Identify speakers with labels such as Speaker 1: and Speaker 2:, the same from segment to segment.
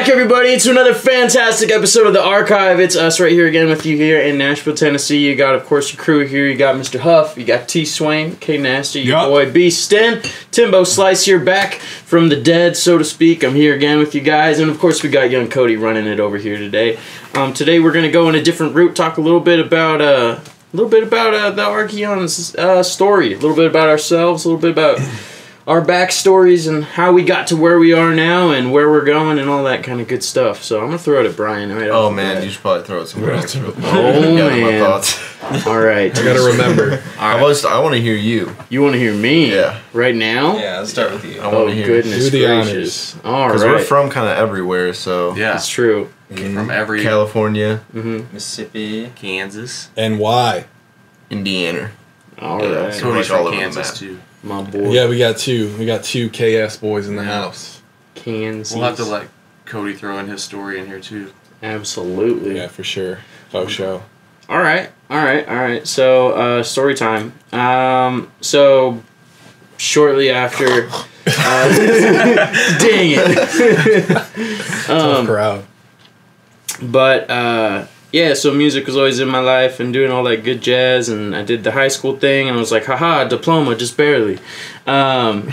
Speaker 1: back, everybody, to another fantastic episode of the Arc Hive. It's us right here again with you here in Nashville, Tennessee. You got, of course, your crew here. You got Mr. Huff, you got T. Swain, K. Nasty, your boy B. Sten, Timbo Slice here, back from the dead, so to speak. I'm here again with you guys, and of course, we got young Cody running it over here today. Today, we're gonna go in a different route, talk a little bit about the Archeons story, a little bit about ourselves, a little bit about our backstories and how we got to where we are now and where we're going and all that kind of good stuff. So I'm gonna throw it at Brian. Right
Speaker 2: oh man, you should probably throw it somewhere else.
Speaker 1: Oh man.
Speaker 2: My thoughts.
Speaker 1: All right,
Speaker 3: I gotta remember.
Speaker 2: I want to hear you.
Speaker 1: You want to hear me?
Speaker 2: Yeah.
Speaker 1: Right now?
Speaker 4: Yeah, let's start with you.
Speaker 2: I want to hear.
Speaker 1: Goodness
Speaker 3: do the
Speaker 1: gracious! All right.
Speaker 2: Because we're from kind of everywhere, so
Speaker 4: Yeah,
Speaker 1: That's true.
Speaker 4: from every
Speaker 2: California,
Speaker 4: Mississippi,
Speaker 5: Kansas.
Speaker 3: And why?
Speaker 2: Indiana.
Speaker 1: All
Speaker 2: Yeah,
Speaker 1: right,
Speaker 2: so
Speaker 5: Cody's
Speaker 2: like all
Speaker 5: from
Speaker 2: over
Speaker 5: Kansas
Speaker 2: the
Speaker 5: too.
Speaker 1: my boy.
Speaker 3: Yeah, we got two. We got two KS boys in the house.
Speaker 1: Kansas.
Speaker 5: We'll have to let Cody throw in his story in here too.
Speaker 1: Absolutely.
Speaker 3: Yeah, for sure. Faux show.
Speaker 1: All right. So, story time. So, shortly after, dang it.
Speaker 3: Tough crowd.
Speaker 1: But, yeah, so music was always in my life and doing all that good jazz, and I did the high school thing, and I was like, haha, diploma, just barely. And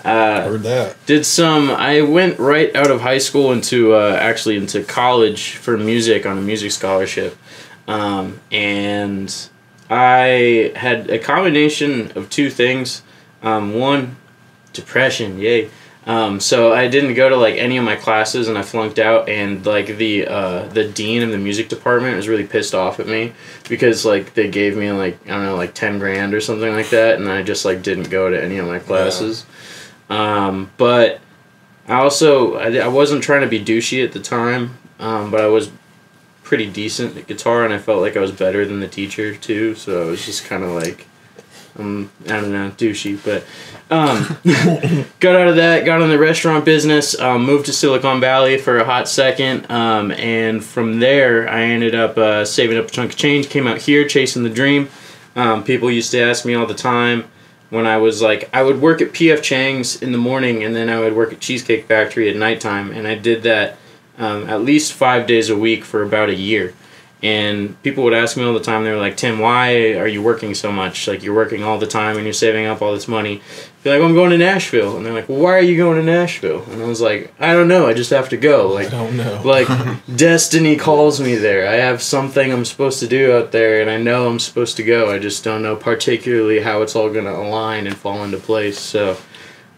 Speaker 3: Heard that.
Speaker 1: I went right out of high school into college for music on a music scholarship. And I had a combination of two things. One, depression, yay. So I didn't go to like any of my classes and I flunked out, and like the dean of the music department was really pissed off at me because like they gave me like, I don't know, like 10 grand or something like that, and I just like didn't go to any of my classes. But I wasn't trying to be douchey at the time, but I was pretty decent at guitar, and I felt like I was better than the teacher too, so I was just kind of like, I don't know, douchey, but got out of that, got in the restaurant business, moved to Silicon Valley for a hot second, and from there I ended up saving up a chunk of change, came out here chasing the dream. People used to ask me all the time when I was like, I would work at P.F. Chang's in the morning and then I would work at Cheesecake Factory at nighttime, and I did that at least 5 days a week for about a year. And people would ask me all the time, they were like, Tim, why are you working so much? Like, you're working all the time and you're saving up all this money. Be like, well, I'm going to Nashville. And they're like, well, why are you going to Nashville? And I was like, I don't know, I just have to go. Like,
Speaker 3: I don't know.
Speaker 1: Like, destiny calls me there. I have something I'm supposed to do out there, and I know I'm supposed to go. I just don't know particularly how it's all going to align and fall into place. So,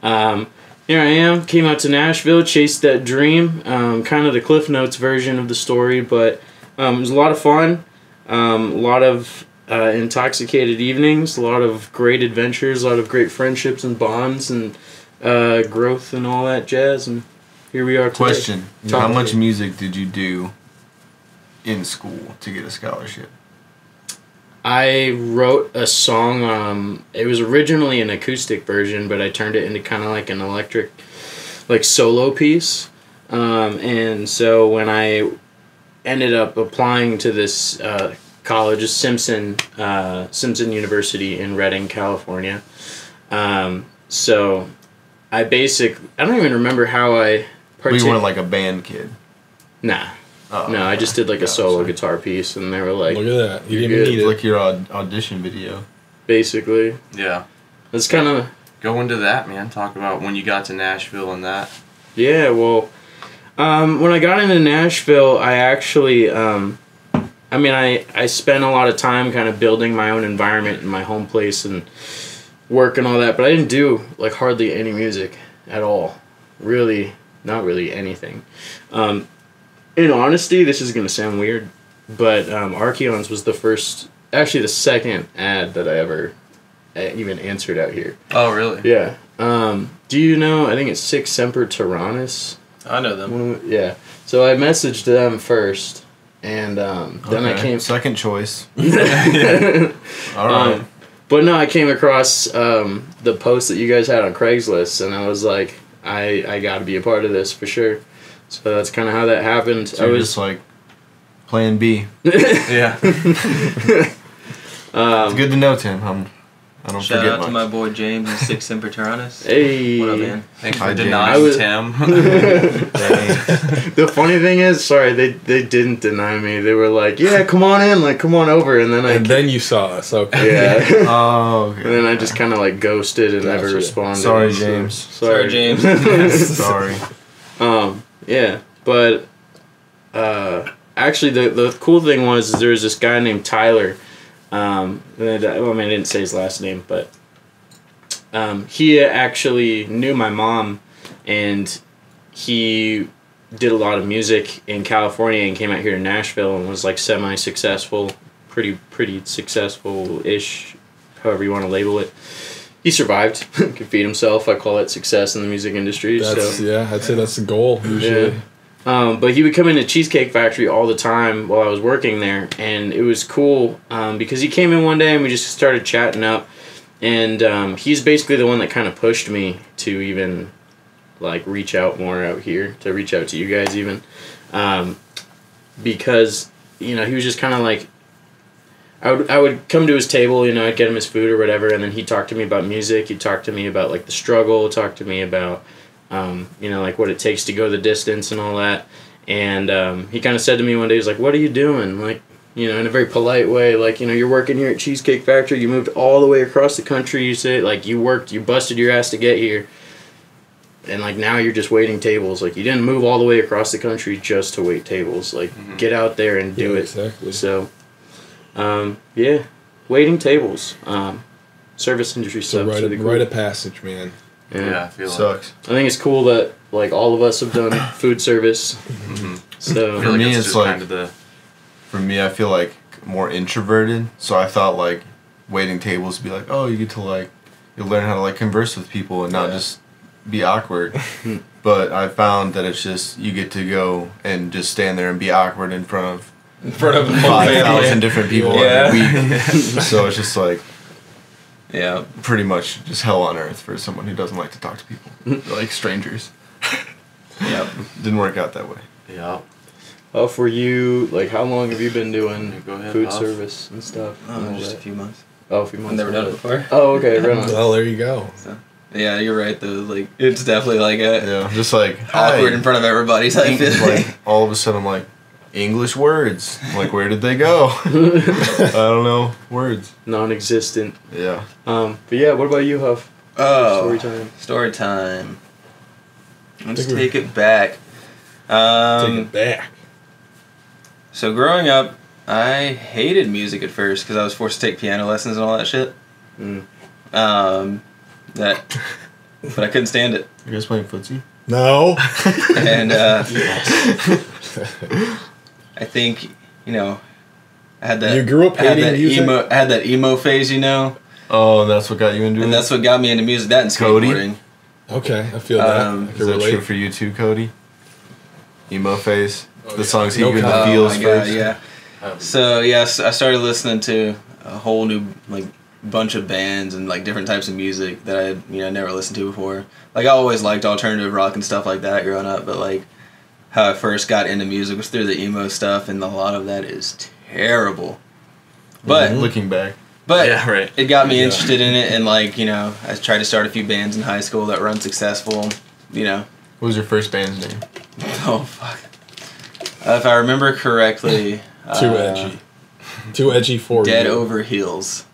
Speaker 1: here I am, came out to Nashville, chased that dream, kind of the Cliff Notes version of the story, but it was a lot of fun, a lot of intoxicated evenings, a lot of great adventures, a lot of great friendships and bonds and growth and all that jazz, and here we are today.
Speaker 2: Question: how much music did you do in school to get a scholarship?
Speaker 1: I wrote a song, it was originally an acoustic version, but I turned it into kind of like an electric, like solo piece, and so when I ended up applying to this college, Simpson University in Redding, California. So I don't even remember how I
Speaker 2: You weren't like a band kid?
Speaker 1: Nah. Oh, no, I just did like a solo guitar piece, and they were like,
Speaker 3: look at that. You didn't
Speaker 1: good.
Speaker 3: need it.
Speaker 2: Like your audition video.
Speaker 1: Basically.
Speaker 5: Yeah.
Speaker 1: That's kind of...
Speaker 5: Go into that, man. Talk about when you got to Nashville and that.
Speaker 1: Yeah, well, when I got into Nashville, I actually, I spent a lot of time kind of building my own environment in my home place and work and all that, but I didn't do, like, hardly any music at all. Really, not really anything. In honesty, this is going to sound weird, but Archeons was the second ad that I ever even answered out here.
Speaker 5: Oh, really?
Speaker 1: Yeah. Do you know, I think it's Six Semper Tyrannis?
Speaker 4: I know them.
Speaker 1: Yeah. So I messaged them first, and then I came...
Speaker 2: Second choice.
Speaker 1: All right. But no, I came across the post that you guys had on Craigslist, and I was like, I got to be a part of this for sure. So that's kind of how that happened.
Speaker 2: So I was just like, plan B.
Speaker 5: Yeah.
Speaker 2: It's good to know, Tim. I don't
Speaker 4: Shout
Speaker 2: forget
Speaker 4: out
Speaker 2: much.
Speaker 4: to my boy James and Six Semper Tyrannis.
Speaker 1: Hey.
Speaker 4: What up, man?
Speaker 5: Thanks
Speaker 2: Hi,
Speaker 5: for
Speaker 2: James.
Speaker 5: denying Tim.
Speaker 1: The funny thing is, sorry, they didn't deny me. They were like, "Yeah, come on in, like come on over," and then
Speaker 3: then you saw us. Okay.
Speaker 1: yeah.
Speaker 2: Oh, okay.
Speaker 1: And then I just kind of like ghosted and never
Speaker 3: Gotcha.
Speaker 1: responded.
Speaker 2: Sorry,
Speaker 1: So-
Speaker 2: James.
Speaker 4: Sorry, James.
Speaker 2: Sorry.
Speaker 1: Yeah, but actually, the cool thing was there was this guy named Tyler. I didn't say his last name, but he actually knew my mom, and he did a lot of music in California and came out here to Nashville and was like semi-successful, pretty successful-ish, however you want to label it. He survived, could feed himself. I call that success in the music industry.
Speaker 3: I'd say that's the goal usually.
Speaker 1: Yeah. But he would come into Cheesecake Factory all the time while I was working there, and it was cool because he came in one day and we just started chatting up, and he's basically the one that kind of pushed me to even like reach out more out here, to reach out to you guys even, because he was just kind of like, I would come to his table, I'd get him his food or whatever, and then he'd talk to me about music. He'd talk to me about like the struggle, talk to me about like what it takes to go the distance and all that. And he kind of said to me one day, he's like, "What are you doing?" Like, in a very polite way, like, you're working here at Cheesecake Factory. You moved all the way across the country. You say, like, you busted your ass to get here. And, like, now you're just waiting tables. Like, you didn't move all the way across the country just to wait tables. Like, get out there and do it.
Speaker 3: Exactly.
Speaker 1: So, waiting tables. Service industry
Speaker 3: It's a
Speaker 1: stuff.
Speaker 3: rite of passage, man.
Speaker 5: Yeah, I feel like.
Speaker 2: Sucks.
Speaker 1: I think it's cool that, like, all of us have done food service.
Speaker 5: Mm-hmm.
Speaker 1: So,
Speaker 5: I feel like
Speaker 2: me,
Speaker 5: it's
Speaker 2: it's
Speaker 5: just
Speaker 2: like-
Speaker 5: kind of the.
Speaker 2: For me, I feel like more introverted, so I thought like waiting tables would be like, oh, you get to like, you learn how to like converse with people and not just be awkward. But I found that it's just you get to go and just stand there and be awkward in front of 5,000 different people every week. So it's just like,
Speaker 4: Yeah.
Speaker 2: pretty much just hell on earth for someone who doesn't like to talk to people, like strangers.
Speaker 4: Yep.
Speaker 2: Didn't work out that way.
Speaker 5: Yeah.
Speaker 1: for you, like, how long have you been doing
Speaker 5: Go ahead,
Speaker 1: food
Speaker 5: Huff.
Speaker 1: service and stuff? and all
Speaker 4: Just a
Speaker 1: that?
Speaker 4: few months.
Speaker 1: A few months.
Speaker 4: I've never done it before.
Speaker 1: Oh, okay, right on.
Speaker 3: Well, there you go.
Speaker 4: Yeah, you're right though. Like, it's definitely like a
Speaker 2: Yeah, just like
Speaker 4: awkward in front of everybody type thing.
Speaker 2: like all of a sudden I'm like, English words. I'm like, where did they go? I don't know words.
Speaker 1: Non-existent.
Speaker 2: Yeah.
Speaker 1: But yeah, what about you, Huff? Story time.
Speaker 4: Story time. Let's
Speaker 3: Think we-
Speaker 4: take it back.
Speaker 3: Take it back.
Speaker 4: So growing up, I hated music at first because I was forced to take piano lessons and all that shit.
Speaker 1: Mm.
Speaker 4: But I couldn't stand it.
Speaker 2: You guys playing footsie?
Speaker 3: No.
Speaker 4: And I think I had that.
Speaker 3: You grew up
Speaker 4: I had
Speaker 3: hating
Speaker 4: that
Speaker 3: music?
Speaker 4: I had that emo phase,
Speaker 2: Oh, and that's what got you into it?
Speaker 4: and that's what got me into music. That and
Speaker 2: Cody?
Speaker 4: skateboarding.
Speaker 3: Okay, I feel that. I
Speaker 4: Is
Speaker 3: can
Speaker 2: Is that
Speaker 3: relate.
Speaker 2: true for you too, Cody? Emo phase? The songs hit
Speaker 3: No
Speaker 2: you in the
Speaker 3: comment.
Speaker 2: feels
Speaker 4: my
Speaker 2: first?
Speaker 4: God, yeah. So yes, I started listening to a whole new bunch of bands and like different types of music that I had never listened to before. Like I always liked alternative rock and stuff like that growing up, but like how I first got into music was through the emo stuff, and a lot of that is terrible. But
Speaker 2: Looking back.
Speaker 4: but
Speaker 5: Yeah, right.
Speaker 4: it got me
Speaker 3: Yeah.
Speaker 4: interested in it, and I tried to start a few bands in high school that were unsuccessful.
Speaker 2: What was your first band's name?
Speaker 4: Oh fuck. If I remember correctly,
Speaker 3: Too edgy. Too edgy for
Speaker 4: Dead
Speaker 3: you.
Speaker 4: Over Heels.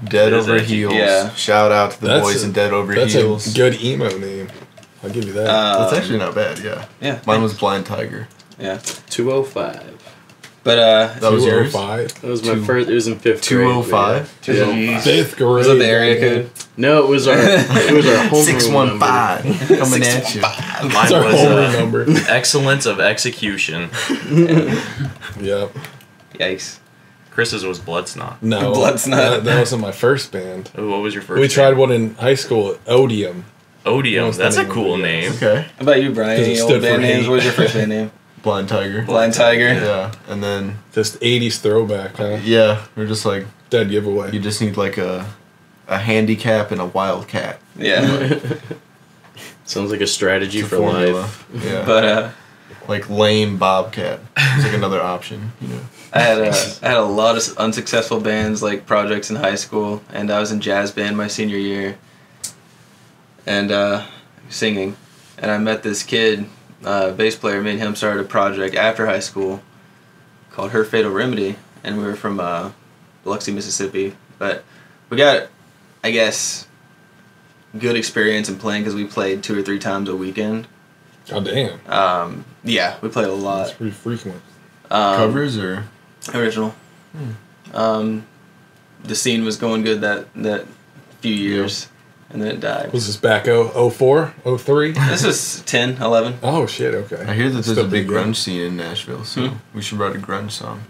Speaker 2: Dead
Speaker 5: It is
Speaker 2: Over
Speaker 5: edgy.
Speaker 2: Heels.
Speaker 4: Yeah.
Speaker 2: Shout out to the
Speaker 3: That's
Speaker 2: boys
Speaker 3: a-
Speaker 2: in Dead Over
Speaker 3: That's
Speaker 2: Heels.
Speaker 3: a good emo name. I'll give you that.
Speaker 2: That's actually not bad, yeah.
Speaker 4: Yeah.
Speaker 2: Mine was Blind Tiger.
Speaker 4: Yeah.
Speaker 1: 205.
Speaker 4: But
Speaker 2: That was yours?
Speaker 3: 205.
Speaker 1: That was my first. It was in fifth grade.
Speaker 2: 205?
Speaker 1: Yeah.
Speaker 4: Jeez.
Speaker 3: Fifth grade.
Speaker 4: Was that the area code?
Speaker 1: No, it was our homeroom number.
Speaker 2: 615 coming at you.
Speaker 5: Mine
Speaker 3: That's our
Speaker 5: was
Speaker 3: homeroom number.
Speaker 5: excellence of execution.
Speaker 3: Yep.
Speaker 4: Yikes.
Speaker 5: Chris's was blood snot.
Speaker 3: No.
Speaker 4: Blood snot.
Speaker 3: That wasn't my first band.
Speaker 5: Ooh, what was your first?
Speaker 3: We tried
Speaker 5: name?
Speaker 3: one in high school, Odium.
Speaker 5: Odium.
Speaker 3: What's the
Speaker 5: That's a
Speaker 3: name of
Speaker 5: cool
Speaker 3: it?
Speaker 5: name.
Speaker 2: Okay.
Speaker 4: How about you, Brian?
Speaker 3: 'Cause it
Speaker 4: Any
Speaker 3: stood
Speaker 4: old band
Speaker 3: for
Speaker 4: names?
Speaker 3: hate.
Speaker 4: What was your first band name?
Speaker 2: Blind Tiger.
Speaker 4: Blind Tiger.
Speaker 2: Yeah. And then,
Speaker 3: Just 80s throwback, huh?
Speaker 2: yeah, we're just like,
Speaker 3: Dead giveaway.
Speaker 2: you just need like a handicap and a wildcat.
Speaker 4: Yeah.
Speaker 1: Sounds like a strategy
Speaker 2: It's a
Speaker 1: for
Speaker 2: formula.
Speaker 1: life.
Speaker 2: Yeah.
Speaker 4: But
Speaker 2: like lame bobcat. It's like another option, you know.
Speaker 4: I had a lot of unsuccessful bands, like projects in high school, and I was in jazz band my senior year, and singing, and I met this kid, bass player. Me and him started a project after high school called Her Fatal Remedy, and we were from Biloxi, Mississippi, but we got, I guess, good experience in playing because we played 2 or 3 times a weekend.
Speaker 3: Oh damn.
Speaker 4: Yeah, we played a lot.
Speaker 3: That's pretty frequent.
Speaker 2: Covers or
Speaker 4: Original. The scene was going good that few years, and then it died.
Speaker 3: Was this back 04, 03?
Speaker 4: This is 10, 11.
Speaker 3: Oh shit, okay.
Speaker 2: I hear that there's
Speaker 3: Still
Speaker 2: a big
Speaker 3: pretty good.
Speaker 2: grunge scene in Nashville, so we should write a grunge song.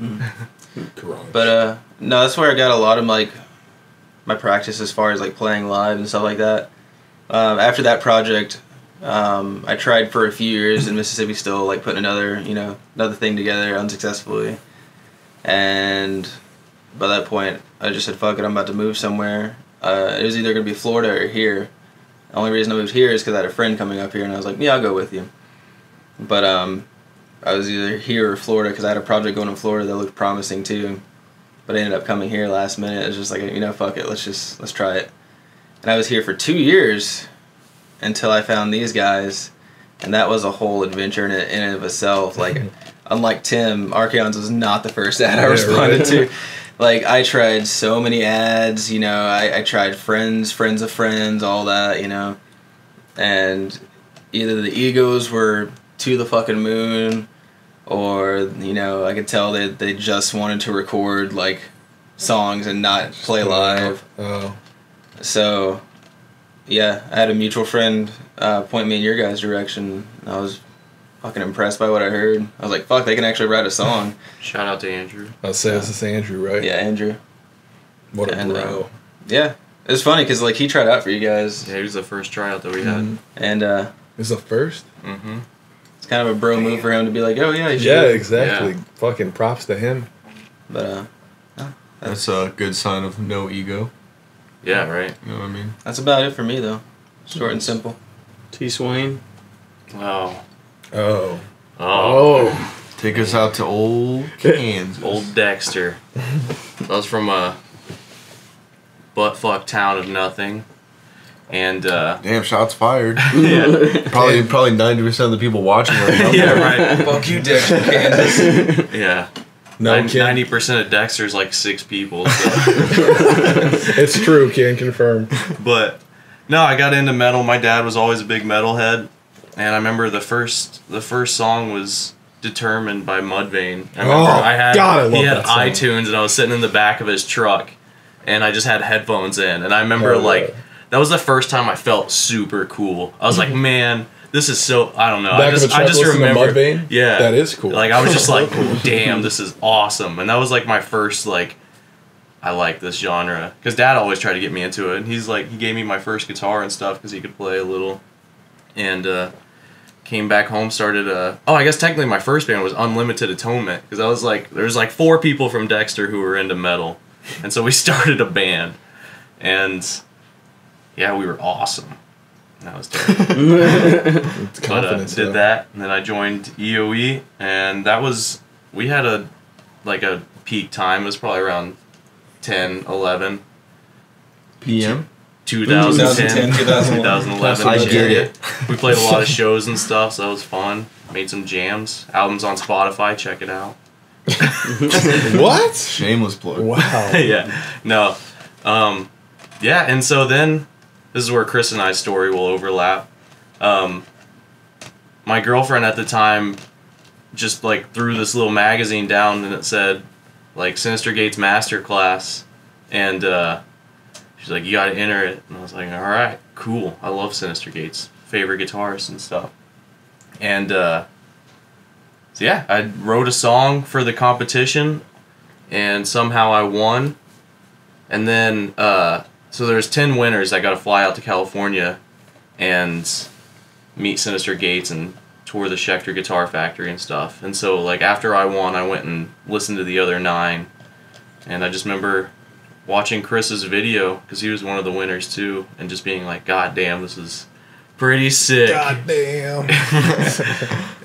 Speaker 3: Grunge.
Speaker 4: But no, that's where I got a lot of like my practice as far as like playing live and stuff like that. After that project, I tried for a few years in Mississippi, still like putting another thing together unsuccessfully, and by that point I just said fuck it, I'm about to move somewhere. It was either gonna be Florida or here. The only reason I moved here is because I had a friend coming up here, and I was like, yeah, I'll go with you. But I was either here or Florida because I had a project going in Florida that looked promising too. But I ended up coming here last minute. It was just like, fuck it, let's try it. And I was here for 2 years until I found these guys, and that was a whole adventure in and of itself. Like, unlike Tim, Archeons was not the first ad I responded to. Like, I tried so many ads, I tried friends of friends, all that, and either the egos were to the fucking moon, or, I could tell that they just wanted to record, like, songs and not play live.
Speaker 3: Oh.
Speaker 4: So, yeah, I had a mutual friend point me in your guys' direction. I was fucking impressed by what I heard. I was like, fuck, they can actually write a song.
Speaker 5: Shout out to Andrew.
Speaker 3: I'll say this is Andrew, right?
Speaker 4: Yeah, Andrew.
Speaker 3: What a
Speaker 4: And,
Speaker 3: bro.
Speaker 4: Yeah. It was funny because, like, he tried out for you guys.
Speaker 5: Yeah, he was the first tryout that we had.
Speaker 4: And
Speaker 3: Is the first?
Speaker 5: Mm-hmm.
Speaker 4: it's kind of a bro move for him to be like, oh, yeah, you should.
Speaker 3: Yeah, exactly.
Speaker 5: Yeah.
Speaker 3: Fucking props to him.
Speaker 4: But
Speaker 2: That's a good sign of no ego.
Speaker 5: Yeah, right.
Speaker 2: You know what I mean?
Speaker 4: that's about it for me, though. Short and simple.
Speaker 1: T. Swain.
Speaker 5: Oh.
Speaker 3: Oh.
Speaker 5: Oh.
Speaker 2: Take us out to old Kansas.
Speaker 5: Old Dexter. I was from a buttfuck town of nothing. And,
Speaker 2: Damn, shots fired.
Speaker 5: yeah.
Speaker 2: Probably 90% of the people watching right now.
Speaker 5: Yeah, right.
Speaker 4: Fuck you, Dexter, Kansas.
Speaker 5: Yeah.
Speaker 3: No, Ken.
Speaker 5: 90% of Dexter's like 6 people. So.
Speaker 3: It's true, can confirm.
Speaker 5: But no, I got into metal. My dad was always a big metalhead, and I remember the first song was "Determined" by Mudvayne. I remember he had
Speaker 3: that song.
Speaker 5: iTunes, and I was sitting in the back of his truck, and I just had headphones in, and I remember that was the first time I felt super cool. I was like, man, this is so, I don't know.
Speaker 3: Back of a truck,
Speaker 5: I just
Speaker 3: listening to
Speaker 5: remember
Speaker 3: Mudvayne?
Speaker 5: Yeah,
Speaker 3: That is cool.
Speaker 5: Like I was just like, damn, this is awesome, and that was like my first like. I like this genre because Dad always tried to get me into it, and he gave me my first guitar and stuff because he could play a little, and came back home, started I guess technically my first band was Unlimited Atonement because I was like there's like 4 people from Dexter who were into metal, and so we started a band, and yeah, we were awesome. That was terrible.
Speaker 3: It's
Speaker 5: But
Speaker 3: confidence.
Speaker 5: did
Speaker 3: though.
Speaker 5: that, and then I joined EOE, and that was we had a peak time. It was probably around 10, 11.
Speaker 2: PM?
Speaker 4: 2010,
Speaker 5: 2010,
Speaker 4: 2011.
Speaker 5: 2011.
Speaker 2: I get it.
Speaker 5: We played a lot of shows and stuff, so that was fun. Made some jams. Albums on Spotify. Check it out.
Speaker 3: What?
Speaker 2: Shameless plug.
Speaker 3: Wow.
Speaker 5: Yeah. No. Yeah, and so then this is where Chris and I's story will overlap. My girlfriend at the time just like threw this little magazine down, and it said like Sinister Gates Masterclass, and she's like, you gotta enter it. And I was like, alright, cool. I love Sinister Gates. Favorite guitarist and stuff. And so yeah, I wrote a song for the competition, and somehow I won. And then so there's 10 winners. I got to fly out to California and meet Sinister Gates and tour the Schecter Guitar Factory and stuff. And so like after I won, I went and listened to the other 9, and I just remember watching Chris's video because he was one of the winners too, and just being like, God damn, this is pretty sick.
Speaker 3: God damn.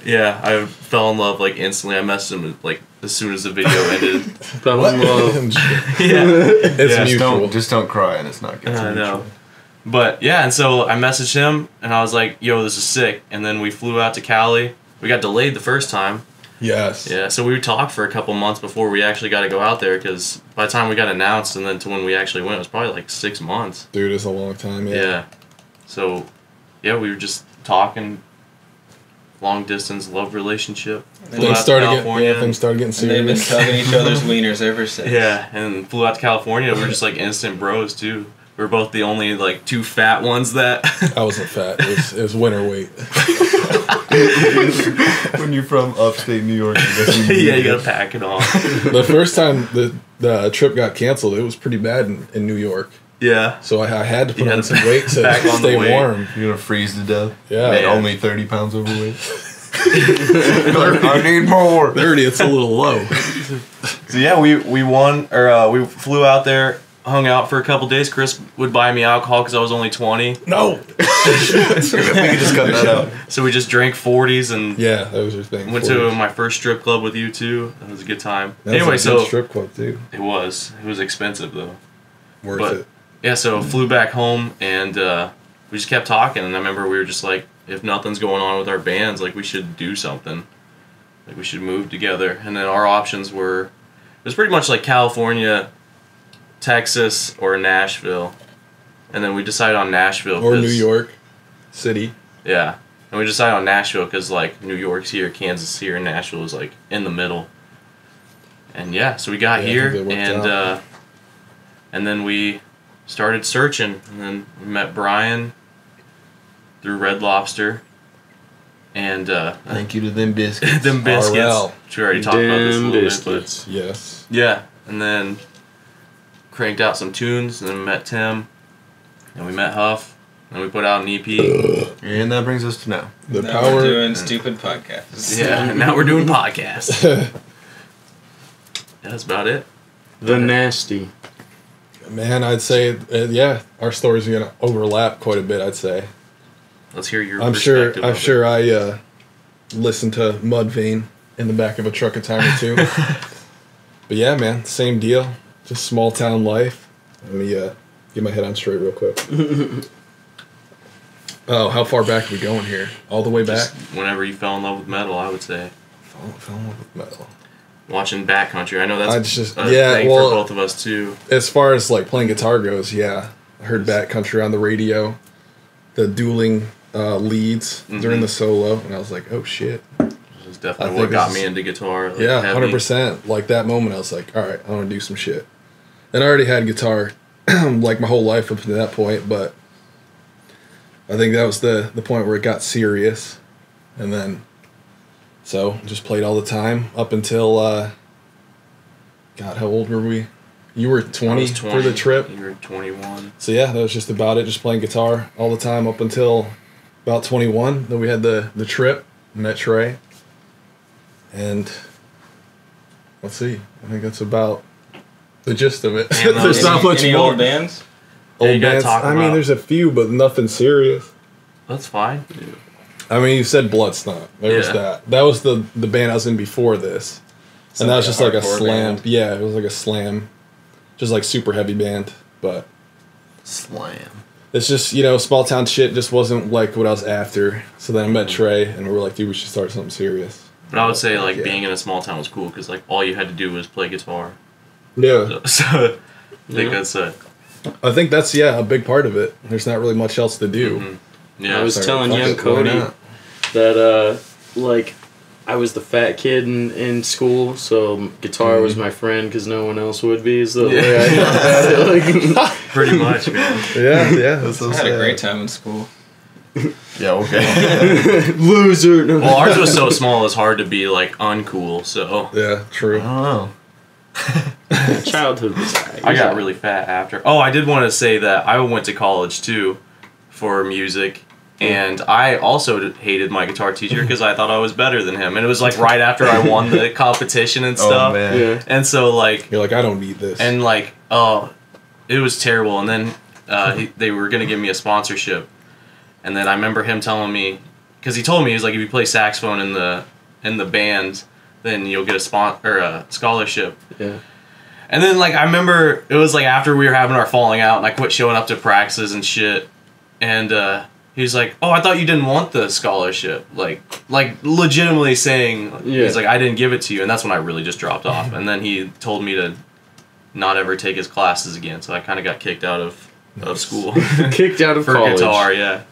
Speaker 5: Yeah, I fell in love like instantly. I messaged him like as soon as the video ended.
Speaker 1: Fell in love.
Speaker 5: Yeah,
Speaker 3: It's
Speaker 5: Yeah,
Speaker 3: mutual.
Speaker 2: Just don't cry, and it's not good.
Speaker 5: I know. But yeah, and so I messaged him and I was like, "Yo, this is sick." And then we flew out to Cali. We got delayed the first time.
Speaker 3: Yes.
Speaker 5: Yeah, so we talked for a couple months before we actually got to go out there because by the time we got announced and then to when we actually went, it was probably like 6 months.
Speaker 3: Dude, it's a long time,
Speaker 5: Yeah. So, yeah, we were just talking. Long distance love relationship. Flew out
Speaker 3: Things
Speaker 5: to
Speaker 3: started
Speaker 5: California.
Speaker 3: things started getting
Speaker 4: And they've been
Speaker 3: serious.
Speaker 4: tugging each other's wieners ever since.
Speaker 5: Yeah, and flew out to California. We're just like instant bros too. We're both the only like 2 fat ones that.
Speaker 3: I wasn't fat. It was winter weight.
Speaker 2: When you're from upstate New York, I guess
Speaker 5: Yeah, you gotta pack it on.
Speaker 3: The first time the trip got canceled, it was pretty bad in New York.
Speaker 5: Yeah.
Speaker 3: So I had to
Speaker 5: You
Speaker 3: put
Speaker 5: had
Speaker 3: on
Speaker 5: to
Speaker 3: some weight to
Speaker 5: pack on the
Speaker 3: stay
Speaker 5: weight.
Speaker 3: warm.
Speaker 2: You're gonna freeze to death.
Speaker 3: Yeah.
Speaker 2: And
Speaker 5: Man.
Speaker 2: only 30 pounds overweight. I need more.
Speaker 3: 30, it's a little low.
Speaker 5: So yeah, we won or we flew out there, hung out for a couple days. Chris would buy me alcohol because I was only 20,
Speaker 3: No.
Speaker 2: We could just cut that out.
Speaker 5: so we just drank 40s and
Speaker 3: Yeah, that was your thing.
Speaker 5: went to my first strip club with you too. That was a good time.
Speaker 3: That was
Speaker 5: Anyway,
Speaker 3: a good
Speaker 5: so
Speaker 3: strip club too.
Speaker 5: it was expensive though.
Speaker 3: Worth
Speaker 5: But-
Speaker 3: it.
Speaker 5: Yeah, so flew back home and we just kept talking, and I remember we were just like, if nothing's going on with our bands, like we should do something, like we should move together. And then our options were, it was pretty much like California, Texas, or Nashville, and then we decided on Nashville
Speaker 3: Or
Speaker 5: 'cause-
Speaker 3: New York City.
Speaker 5: Yeah, and we decided on Nashville because like New York's here, Kansas here, and Nashville is like in the middle. And yeah, so we got
Speaker 3: Yeah, I
Speaker 5: here
Speaker 3: think that worked out.
Speaker 5: and then we started searching, and then we met Brian through Red Lobster, and
Speaker 2: Thank you to them biscuits.
Speaker 5: them biscuits.
Speaker 3: RL.
Speaker 5: Which we already talked about this a
Speaker 1: Damn
Speaker 5: little
Speaker 1: biscuits.
Speaker 3: Yes.
Speaker 5: bit, but yeah, and then cranked out some tunes, and then met Tim, and we met Huff, and we put out an EP.
Speaker 2: And that brings us to now.
Speaker 3: The
Speaker 4: Now
Speaker 3: power.
Speaker 4: we're doing stupid podcasts.
Speaker 5: Yeah, and now we're doing podcasts. That's about it.
Speaker 1: The nasty.
Speaker 3: Man, I'd say, yeah, our stories are gonna overlap quite a bit. I'd say.
Speaker 5: Let's hear your
Speaker 3: I'm sure.
Speaker 5: perspective.
Speaker 3: I'm
Speaker 5: of it.
Speaker 3: sure. I listened to Mudvayne in the back of a truck a time or two. But yeah, man, same deal. Just small town life. Let me get my head on straight real quick. Oh, how far back are we going here? All the way back.
Speaker 5: Just whenever you fell in love with metal, I would say.
Speaker 3: Fell in love with metal.
Speaker 5: Watching Backcountry, I know that's
Speaker 3: I just-
Speaker 5: a
Speaker 3: yeah,
Speaker 5: thing
Speaker 3: well-
Speaker 5: for both of us too.
Speaker 3: As far as like playing guitar goes, yeah, I heard Backcountry on the radio, the dueling leads during
Speaker 5: Mhm.
Speaker 3: the solo, and I was like, oh shit.
Speaker 5: It's
Speaker 3: I
Speaker 5: definitely
Speaker 3: think
Speaker 5: what got
Speaker 3: this
Speaker 5: me
Speaker 3: is-
Speaker 5: into guitar. Like,
Speaker 3: Yeah,
Speaker 5: heavy.
Speaker 3: 100%. Like that moment, I was like, all right, I want to do some shit. And I already had guitar like my whole life up to that point, but I think that was the point where it got serious. And then, so just played all the time up until, God, how old were we? You were
Speaker 5: I
Speaker 3: 20
Speaker 5: was
Speaker 3: for the trip.
Speaker 5: You were 21.
Speaker 3: So yeah, that was just about it. Just playing guitar all the time up until about 21. Then we had the trip, met Trey, and let's see. I think that's about the gist of it.
Speaker 5: Damn, that
Speaker 3: There's
Speaker 5: was-
Speaker 3: not much
Speaker 4: Any
Speaker 3: more.
Speaker 4: old bands?
Speaker 5: Yeah, you
Speaker 3: Old
Speaker 5: gotta
Speaker 3: bands.
Speaker 5: talk
Speaker 3: I mean,
Speaker 5: about-
Speaker 3: there's a few, but nothing serious.
Speaker 5: That's fine.
Speaker 3: I mean, you said Bloodstomp. There was
Speaker 5: Yeah.
Speaker 3: that. That was the band I was in before this, and that was just like a
Speaker 4: hardcore
Speaker 3: slam.
Speaker 4: band.
Speaker 3: Yeah, it was like a slam, just like super heavy band, but.
Speaker 2: Slam.
Speaker 3: It's just, small town shit just wasn't like what I was after. So then I met Trey and we were like, dude, we should start something serious.
Speaker 5: But I would say like
Speaker 3: Yeah.
Speaker 5: being in a small town was cool because like all you had to do was play guitar.
Speaker 3: Yeah.
Speaker 5: So I think
Speaker 1: Yeah.
Speaker 5: that's it.
Speaker 3: I think that's, a big part of it. There's not really much else to do.
Speaker 5: Mhm. Yeah.
Speaker 1: I was
Speaker 3: Sorry,
Speaker 1: telling
Speaker 3: fuck
Speaker 1: young
Speaker 3: it, why
Speaker 1: Cody
Speaker 3: not?
Speaker 1: that like I was the fat kid in school, so guitar was my friend because no one else would be. So
Speaker 5: Yeah.
Speaker 1: way I thought about it, like,
Speaker 5: pretty much, man.
Speaker 3: Yeah.
Speaker 2: That's so
Speaker 4: I had a
Speaker 2: sad.
Speaker 4: great time in school.
Speaker 2: Yeah, okay.
Speaker 1: loser. No.
Speaker 5: Well, ours was so small, it's hard to be like uncool. So
Speaker 3: Yeah,
Speaker 2: I
Speaker 3: true.
Speaker 2: don't know.
Speaker 1: Childhood was
Speaker 5: I got really fat after. Oh, I did want to say that I went to college too for music. And I also hated my guitar teacher because I thought I was better than him. And it was like right after I won the competition and stuff.
Speaker 2: Oh, man.
Speaker 1: Yeah.
Speaker 5: And so like,
Speaker 3: You're like, I don't need this.
Speaker 5: and like, oh, it was terrible. And then they were going to give me a sponsorship. And then I remember him telling me, because he told me, he was like, if you play saxophone in the band, then you'll get a scholarship.
Speaker 1: Yeah.
Speaker 5: And then, like, I remember it was, like, after we were having our falling out, and I quit showing up to practices and shit. And he was like, oh, I thought you didn't want the scholarship. Like legitimately saying, he's like, I didn't give it to you. And that's when I really just dropped off. And then he told me to not ever take his classes again. So I kind of got kicked out of school.
Speaker 1: Kicked out of
Speaker 5: for
Speaker 1: college.
Speaker 5: guitar, yeah.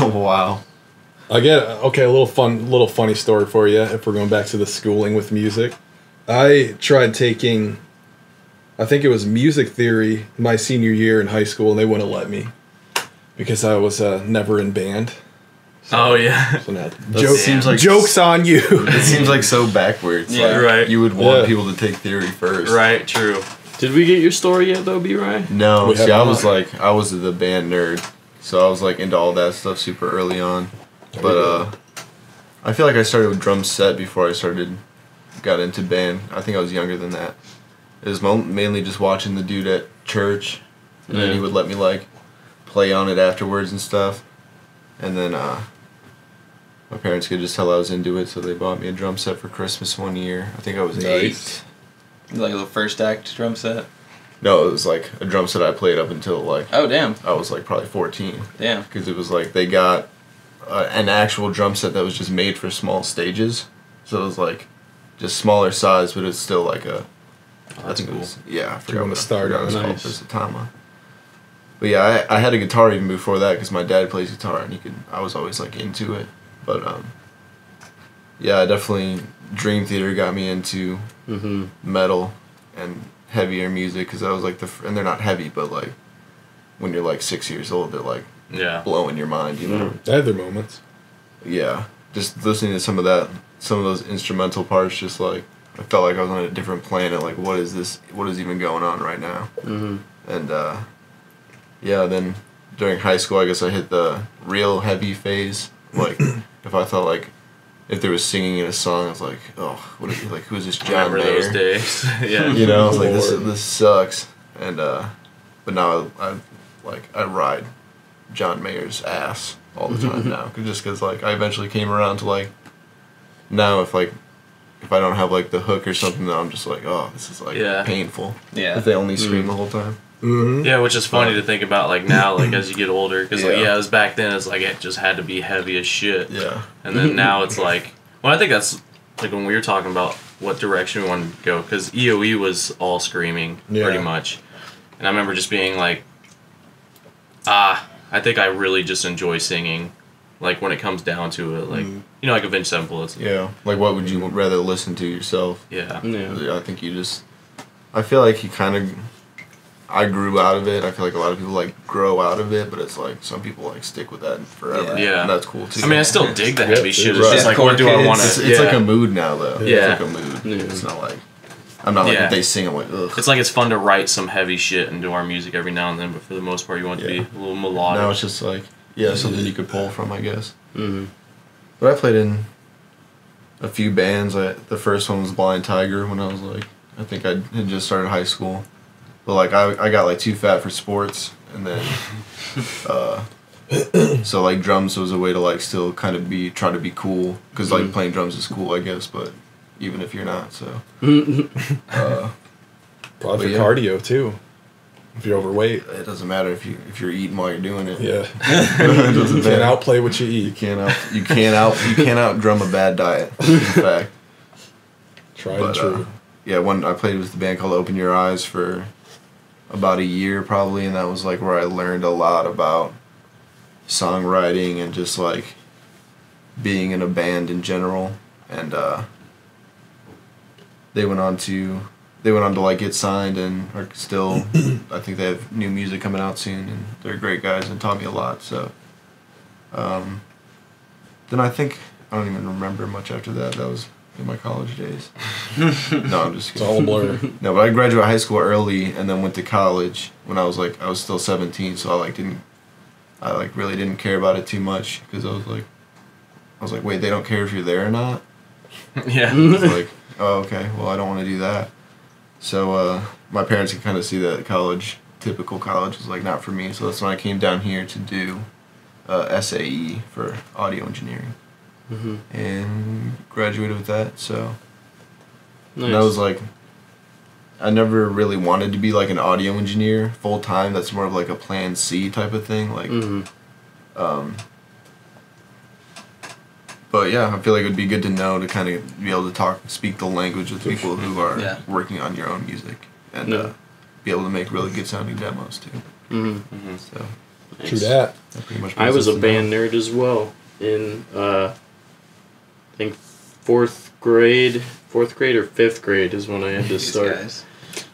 Speaker 2: Wow.
Speaker 3: I get okay. A little funny story for you. If we're going back to the schooling with music, I tried taking, I think it was music theory my senior year in high school, and they wouldn't let me because I was never in band.
Speaker 5: So, oh yeah.
Speaker 3: So now,
Speaker 2: Seems like
Speaker 3: jokes on you.
Speaker 2: It seems like so backwards.
Speaker 5: Yeah,
Speaker 2: like,
Speaker 5: right.
Speaker 2: You would want people to take theory first.
Speaker 5: Right. True.
Speaker 1: Did we get your story yet, though, B-Ry?
Speaker 2: No.
Speaker 3: We
Speaker 2: See,
Speaker 3: have
Speaker 2: I
Speaker 3: not.
Speaker 2: was the band nerd, so I was like into all that stuff super early on. But I feel like I started with drum set before I got into band. I think I was younger than that. It was mainly just watching the dude at church, and then he would let me like play on it afterwards and stuff. And then my parents could just tell I was into it, so they bought me a drum set for Christmas one year. I think I was 8.
Speaker 4: Like the first act drum set?
Speaker 2: No, it was like a drum set I played up until like
Speaker 4: Oh, damn.
Speaker 2: I was like probably 14.
Speaker 4: Damn.
Speaker 2: Because it was like they got an actual drum set that was just made for small stages, so it was like just smaller size, but it's still like a.
Speaker 5: That's cool.
Speaker 2: I forgot
Speaker 3: want
Speaker 2: what
Speaker 3: to start
Speaker 2: it was
Speaker 3: on
Speaker 2: called.
Speaker 3: nice.
Speaker 2: It was a Tama. But yeah, I had a guitar even before that because my dad plays guitar and I was always like into it. But yeah, definitely Dream Theater got me into metal and heavier music because I was like and they're not heavy, but like when you're like 6 years old, they're like blowing your mind, you know.
Speaker 3: They had their moments.
Speaker 2: Yeah, just listening to some of those instrumental parts, just like I felt like I was on a different planet. Like, what is this? What is even going on right now? And yeah, then during high school, I guess I hit the real heavy phase. Like, if I thought like if there was singing in a song, I was like, oh, what is like who is this John
Speaker 5: Remember
Speaker 2: Mayer?
Speaker 5: those days? Yeah.
Speaker 2: You know, I was like, this sucks. And but now I ride John Mayer's ass all the time now, just because like I eventually came around to like now if I don't have like the hook or something, then I'm just like, oh, this is like painful.
Speaker 4: Yeah.
Speaker 2: If they only scream the whole time.
Speaker 5: Yeah, which is funny to think about like now, like as you get older, because like it was back then, it's like it just had to be heavy as shit.
Speaker 2: Yeah.
Speaker 5: And then now it's like, well, I think that's like when we were talking about what direction we wanted to go, because EOE was all screaming pretty much, and I remember just being like, I think I really just enjoy singing, like when it comes down to it, like you know, like Avenged Sevenfold.
Speaker 2: Yeah. Like, what would you rather listen to yourself?
Speaker 5: Yeah.
Speaker 2: I think I feel like I grew out of it. I feel like a lot of people like grow out of it, but it's like some people like stick with that forever.
Speaker 5: Yeah.
Speaker 2: And that's cool too.
Speaker 5: I mean, I still dig the heavy shit. It's
Speaker 2: right.
Speaker 5: just like, what do I want to?
Speaker 2: It's like a mood now, though.
Speaker 5: Yeah.
Speaker 2: It's like a mood. It's not like I'm not like if they sing. I'm like, ugh.
Speaker 5: It's like it's fun to write some heavy shit into our music every now and then, but for the most part, you want it to be a little melodic.
Speaker 2: Now it's just like something you could pull from, I guess. But I played in a few bands. The first one was Blind Tiger when I was like, I think I had just started high school. But like I got like too fat for sports, and then so like drums was a way to like still kind of try to be cool, because like playing drums is cool, I guess, but even if you're not, so
Speaker 3: Probably for cardio too. If you're overweight,
Speaker 2: it doesn't matter if you're eating while you're doing it.
Speaker 3: yeah,
Speaker 2: It doesn't
Speaker 3: you can't
Speaker 2: matter.
Speaker 3: outplay what you
Speaker 2: You
Speaker 3: eat.
Speaker 2: can't out drum a bad diet. In fact,
Speaker 3: Tried and true.
Speaker 2: yeah, I played with the band called Open Your Eyes for about a year probably, and that was like where I learned a lot about songwriting and just like being in a band in general. And they went on to like get signed and are still I think they have new music coming out soon, and they're great guys and taught me a lot. So then I think I don't even remember much after that. That was in my college days. No, I'm just
Speaker 3: It's
Speaker 2: kidding.
Speaker 3: all a blur.
Speaker 2: No, but I graduated high school early and then went to college when I was still 17, so I really didn't care about it too much, because I was like, wait, they don't care if you're there or not?
Speaker 5: Yeah.
Speaker 2: It's like, oh, okay, well, I don't want to do that. So my parents could kind of see that typical college was like not for me, so that's when I came down here to do SAE for audio engineering,
Speaker 1: Mm-hmm.
Speaker 2: and graduated with that. So
Speaker 1: Nice.
Speaker 2: and I was like, I never really wanted to be like an audio engineer full time. That's more of like a plan C type of thing. Like,
Speaker 1: Mm-hmm.
Speaker 2: but yeah, I feel like it would be good to know to kind of be able to speak the language with people who are
Speaker 4: Yeah.
Speaker 2: working on your own music, and
Speaker 1: Yeah.
Speaker 2: be able to make really good sounding demos too.
Speaker 1: Mm-hmm.
Speaker 2: So
Speaker 3: True that.
Speaker 2: that pretty much.
Speaker 1: I
Speaker 2: brings
Speaker 1: was
Speaker 2: us
Speaker 1: a
Speaker 2: to
Speaker 1: band
Speaker 2: now.
Speaker 1: nerd as well in I think fourth grade or fifth grade is when I had to
Speaker 4: These
Speaker 1: start.
Speaker 4: guys.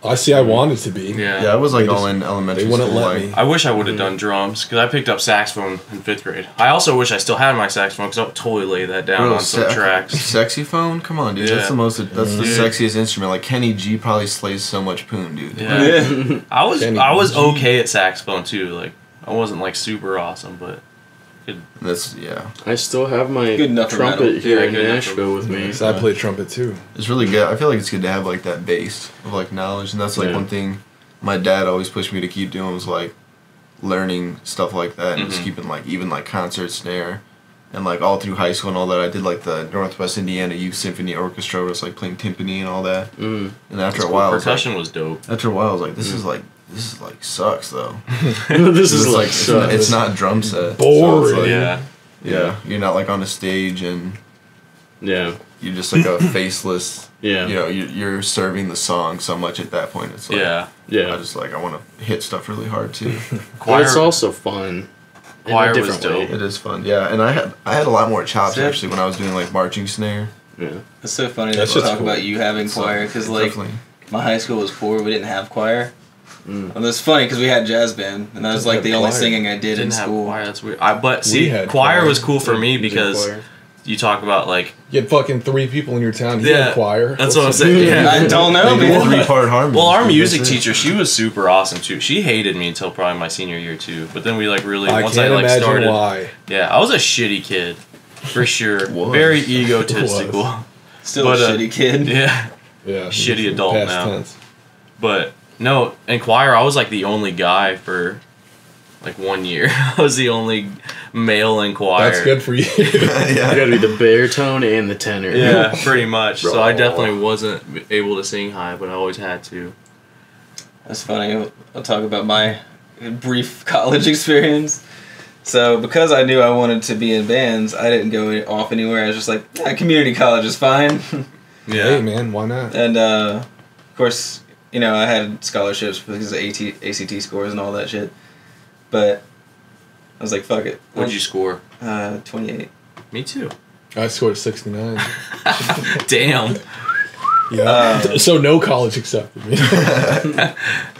Speaker 3: I see. I wanted to be.
Speaker 5: Yeah.
Speaker 2: Yeah, I was like
Speaker 3: They
Speaker 2: all
Speaker 3: just-
Speaker 2: in elementary
Speaker 3: they wouldn't
Speaker 2: school.
Speaker 3: let
Speaker 2: like,
Speaker 3: me.
Speaker 5: I wish I would have done drums because I picked up saxophone in 5th grade. I also wish I still had my saxophone because I would totally lay that down
Speaker 2: Bro,
Speaker 5: on some tracks.
Speaker 2: Saxophone? Come on, dude.
Speaker 5: Yeah.
Speaker 2: That's the most. That's the
Speaker 5: Dude.
Speaker 2: sexiest instrument. Like Kenny G probably slays so much poon, dude.
Speaker 5: Yeah. I was
Speaker 3: Kenny G.
Speaker 5: okay at saxophone too. Like I wasn't like super awesome, but
Speaker 2: That's yeah.
Speaker 1: I still have my
Speaker 4: Good enough for
Speaker 1: trumpet
Speaker 4: metal.
Speaker 1: here
Speaker 5: Yeah,
Speaker 1: in
Speaker 5: good enough for-
Speaker 1: Nashville with me.
Speaker 3: So I played trumpet too.
Speaker 2: It's really good. I feel like it's good to have like that base of like knowledge, and that's like
Speaker 1: Yeah.
Speaker 2: one thing my dad always pushed me to keep doing was like learning stuff like that and just
Speaker 5: Mhm.
Speaker 2: keeping like even like concert snare. And like all through high school and all that, I did like the Northwest Indiana Youth Symphony Orchestra, where it's like playing timpani and all that.
Speaker 1: Mm.
Speaker 2: And after
Speaker 5: That's
Speaker 2: a
Speaker 5: cool.
Speaker 2: while, I was like,
Speaker 5: percussion was dope.
Speaker 2: after a while, I was like, this is like sucks though.
Speaker 1: This is
Speaker 2: It's
Speaker 1: like
Speaker 2: it's not drum set.
Speaker 3: Boring.
Speaker 2: So it's like,
Speaker 5: Yeah.
Speaker 2: yeah, you're not like on a stage and
Speaker 1: yeah,
Speaker 2: you're just like a faceless.
Speaker 1: yeah,
Speaker 2: You know, you're serving the song so much at that point. It's like,
Speaker 5: Yeah.
Speaker 1: yeah.
Speaker 2: I just like I want to hit stuff really hard too.
Speaker 1: But it's also fun. in a
Speaker 5: Choir was
Speaker 1: different
Speaker 5: dope.
Speaker 1: way.
Speaker 2: It is fun, yeah. And I had a lot more chops
Speaker 4: Yeah.
Speaker 2: actually when I was doing like marching snare.
Speaker 1: Yeah.
Speaker 4: It's so funny that
Speaker 3: That's
Speaker 4: you
Speaker 3: just
Speaker 4: talk
Speaker 3: cool.
Speaker 4: about you having
Speaker 2: So,
Speaker 4: choir because
Speaker 2: it's
Speaker 4: like
Speaker 2: definitely-
Speaker 4: my high school was poor. We didn't have choir.
Speaker 1: Mm.
Speaker 4: And it's funny because we had jazz band, and that was
Speaker 3: Didn't
Speaker 4: like
Speaker 3: have
Speaker 4: the only
Speaker 3: choir.
Speaker 4: singing I did in
Speaker 5: Didn't have
Speaker 4: school.
Speaker 5: choir. That's weird. But see,
Speaker 3: had
Speaker 5: choir
Speaker 3: choir.
Speaker 5: was cool for me
Speaker 1: Music
Speaker 5: because
Speaker 1: choir.
Speaker 5: you talk about like
Speaker 3: You had fucking 3 people in your town. You
Speaker 5: Yeah,
Speaker 3: had choir.
Speaker 5: that's what I'm saying. Yeah.
Speaker 4: I don't know,
Speaker 2: They do
Speaker 4: man.
Speaker 2: 3-part harmony.
Speaker 5: Well, our
Speaker 2: That's
Speaker 5: music
Speaker 2: it.
Speaker 5: teacher, she was super awesome too. She hated me until probably my senior year too. But then we like really
Speaker 3: I
Speaker 5: once
Speaker 3: can't
Speaker 5: I like
Speaker 3: imagine
Speaker 5: started.
Speaker 3: why.
Speaker 5: Yeah, I was a shitty kid, for sure.
Speaker 2: Was.
Speaker 5: Very egotistical.
Speaker 4: Still
Speaker 5: But,
Speaker 4: a shitty kid.
Speaker 5: Yeah,
Speaker 3: Yeah.
Speaker 5: Shitty adult
Speaker 3: past
Speaker 5: now.
Speaker 3: tense.
Speaker 5: but no, in choir I was like the only guy for like 1 year. I was the only male in choir.
Speaker 3: That's good for you.
Speaker 1: You
Speaker 2: yeah.
Speaker 1: gotta be the baritone and the tenor.
Speaker 5: Yeah, pretty much. So I
Speaker 1: Bro.
Speaker 5: definitely wasn't able to sing high, but I always had to.
Speaker 4: That's funny. I'll talk about my brief college experience. So because I knew I wanted to be in bands, I didn't go off anywhere. I was just like, yeah, community college is fine.
Speaker 3: Hey, man, why not?
Speaker 4: And of course, you know, I had scholarships because of ACT scores and all that shit. But I was like, fuck it.
Speaker 5: What'd you score?
Speaker 4: 28.
Speaker 5: Me too.
Speaker 3: I scored 69.
Speaker 5: Damn.
Speaker 3: Yeah. So no college accepted me.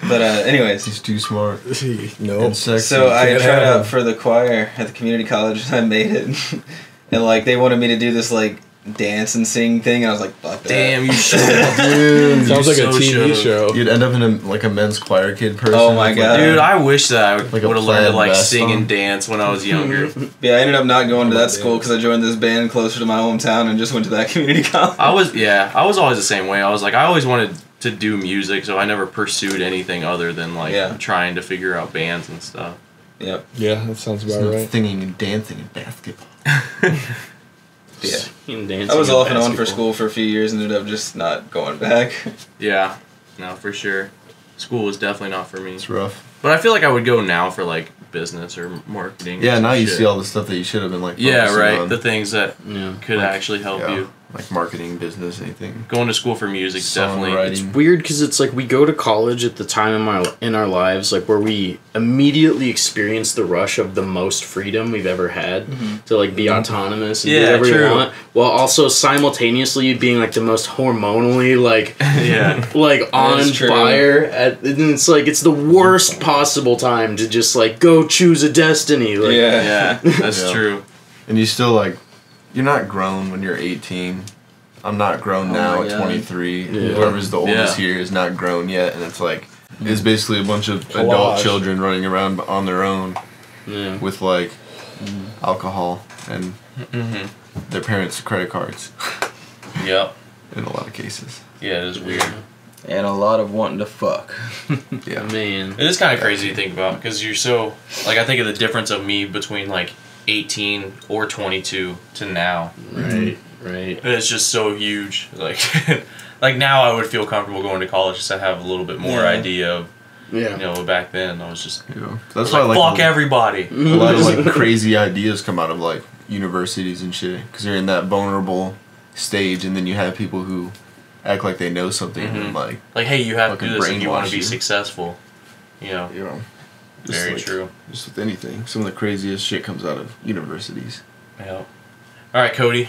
Speaker 4: But anyways,
Speaker 2: He's too smart
Speaker 3: no.
Speaker 2: and sexy.
Speaker 4: so I
Speaker 3: Can't
Speaker 4: tried
Speaker 3: have
Speaker 4: out for the choir at the community college and I made it. And like they wanted me to do this like dance and sing thing and I was like, fuck that.
Speaker 5: Damn, you should.
Speaker 2: Dude,
Speaker 3: Sounds like
Speaker 5: so
Speaker 3: a TV
Speaker 5: should've.
Speaker 3: show.
Speaker 2: you'd end up in a men's choir kid person.
Speaker 4: Oh my
Speaker 2: with,
Speaker 4: God.
Speaker 5: Dude, I wish that I
Speaker 2: Like a
Speaker 5: would have learned to
Speaker 2: plaid
Speaker 5: like
Speaker 2: vest
Speaker 5: sing
Speaker 2: on.
Speaker 5: and dance when I was younger.
Speaker 4: Yeah, I ended up not going to
Speaker 3: Oh,
Speaker 4: that school because I joined this band closer to my hometown and just went to that community college.
Speaker 5: I was always the same way. I was like, I always wanted to do music, so I never pursued anything other than like
Speaker 4: Yeah.
Speaker 5: trying to figure out bands and stuff.
Speaker 4: Yep.
Speaker 3: Yeah, that sounds about
Speaker 2: some
Speaker 3: right.
Speaker 2: singing and dancing and basketball.
Speaker 4: Yeah.
Speaker 1: And dancing
Speaker 4: I was
Speaker 1: and
Speaker 4: off and on for
Speaker 1: basketball.
Speaker 4: school for a few years and ended up just not going back.
Speaker 5: Yeah, no, for sure. School was definitely not for me.
Speaker 2: It's rough.
Speaker 5: But I feel like I would go now for like business or marketing. or
Speaker 2: Yeah,
Speaker 5: some
Speaker 2: now you
Speaker 5: shit.
Speaker 2: see all the stuff that you should have been like.
Speaker 5: Yeah,
Speaker 2: focusing
Speaker 5: right.
Speaker 2: on.
Speaker 5: The things that
Speaker 1: Yeah.
Speaker 5: could
Speaker 2: Like,
Speaker 5: actually help
Speaker 2: yeah,
Speaker 5: you.
Speaker 2: like marketing, business, anything.
Speaker 5: Going to school for music's definitely.
Speaker 2: Songwriting.
Speaker 1: Weird because it's like we go to college at the time in our lives like where we immediately experience the rush of the most freedom we've ever had to like be autonomous and do
Speaker 5: Yeah,
Speaker 1: whatever
Speaker 5: true.
Speaker 1: you want, while also simultaneously being like the most hormonally like
Speaker 5: Yeah.
Speaker 1: like on
Speaker 4: is true.
Speaker 1: fire and it's like it's the worst possible time to just like go choose a destiny like
Speaker 5: Yeah, that's
Speaker 2: Yeah.
Speaker 5: true.
Speaker 2: And you still like, you're not grown when you're 18. I'm not grown now
Speaker 4: my
Speaker 2: at
Speaker 4: God.
Speaker 2: 23.
Speaker 1: Yeah.
Speaker 2: Whoever's the oldest
Speaker 5: Yeah.
Speaker 2: here is not grown yet, and it's like it's basically a bunch of adult
Speaker 3: Collage.
Speaker 2: children running around on their own
Speaker 1: yeah.
Speaker 2: with like alcohol and
Speaker 5: Mm-hmm.
Speaker 2: their parents' credit cards
Speaker 5: Yep.
Speaker 2: in a lot of cases.
Speaker 5: Yeah, it is weird.
Speaker 4: And a lot of wanting to fuck.
Speaker 2: Yeah.
Speaker 1: Man.
Speaker 5: It is kind of crazy to think about because you're so like I think of the difference of me between like 18 or 22 to now.
Speaker 1: Right.
Speaker 5: And it's just so huge. Like, like now I would feel comfortable going to college just to have a little bit more idea of,
Speaker 1: Yeah.
Speaker 5: you know, back then I was just
Speaker 2: That's
Speaker 5: like,
Speaker 2: why I
Speaker 5: fuck
Speaker 2: like
Speaker 5: everybody.
Speaker 2: a lot of like crazy ideas come out of like universities and shit because you're in that vulnerable stage, and then you have people who act like they know something and like
Speaker 5: hey, you have to do
Speaker 2: fucking
Speaker 5: this if you want
Speaker 2: brainwash
Speaker 5: to be
Speaker 2: you.
Speaker 5: successful. You know,
Speaker 2: just
Speaker 5: very
Speaker 2: like,
Speaker 5: true.
Speaker 2: Just with anything, some of the craziest shit comes out of universities.
Speaker 5: Yeah. All right, Cody.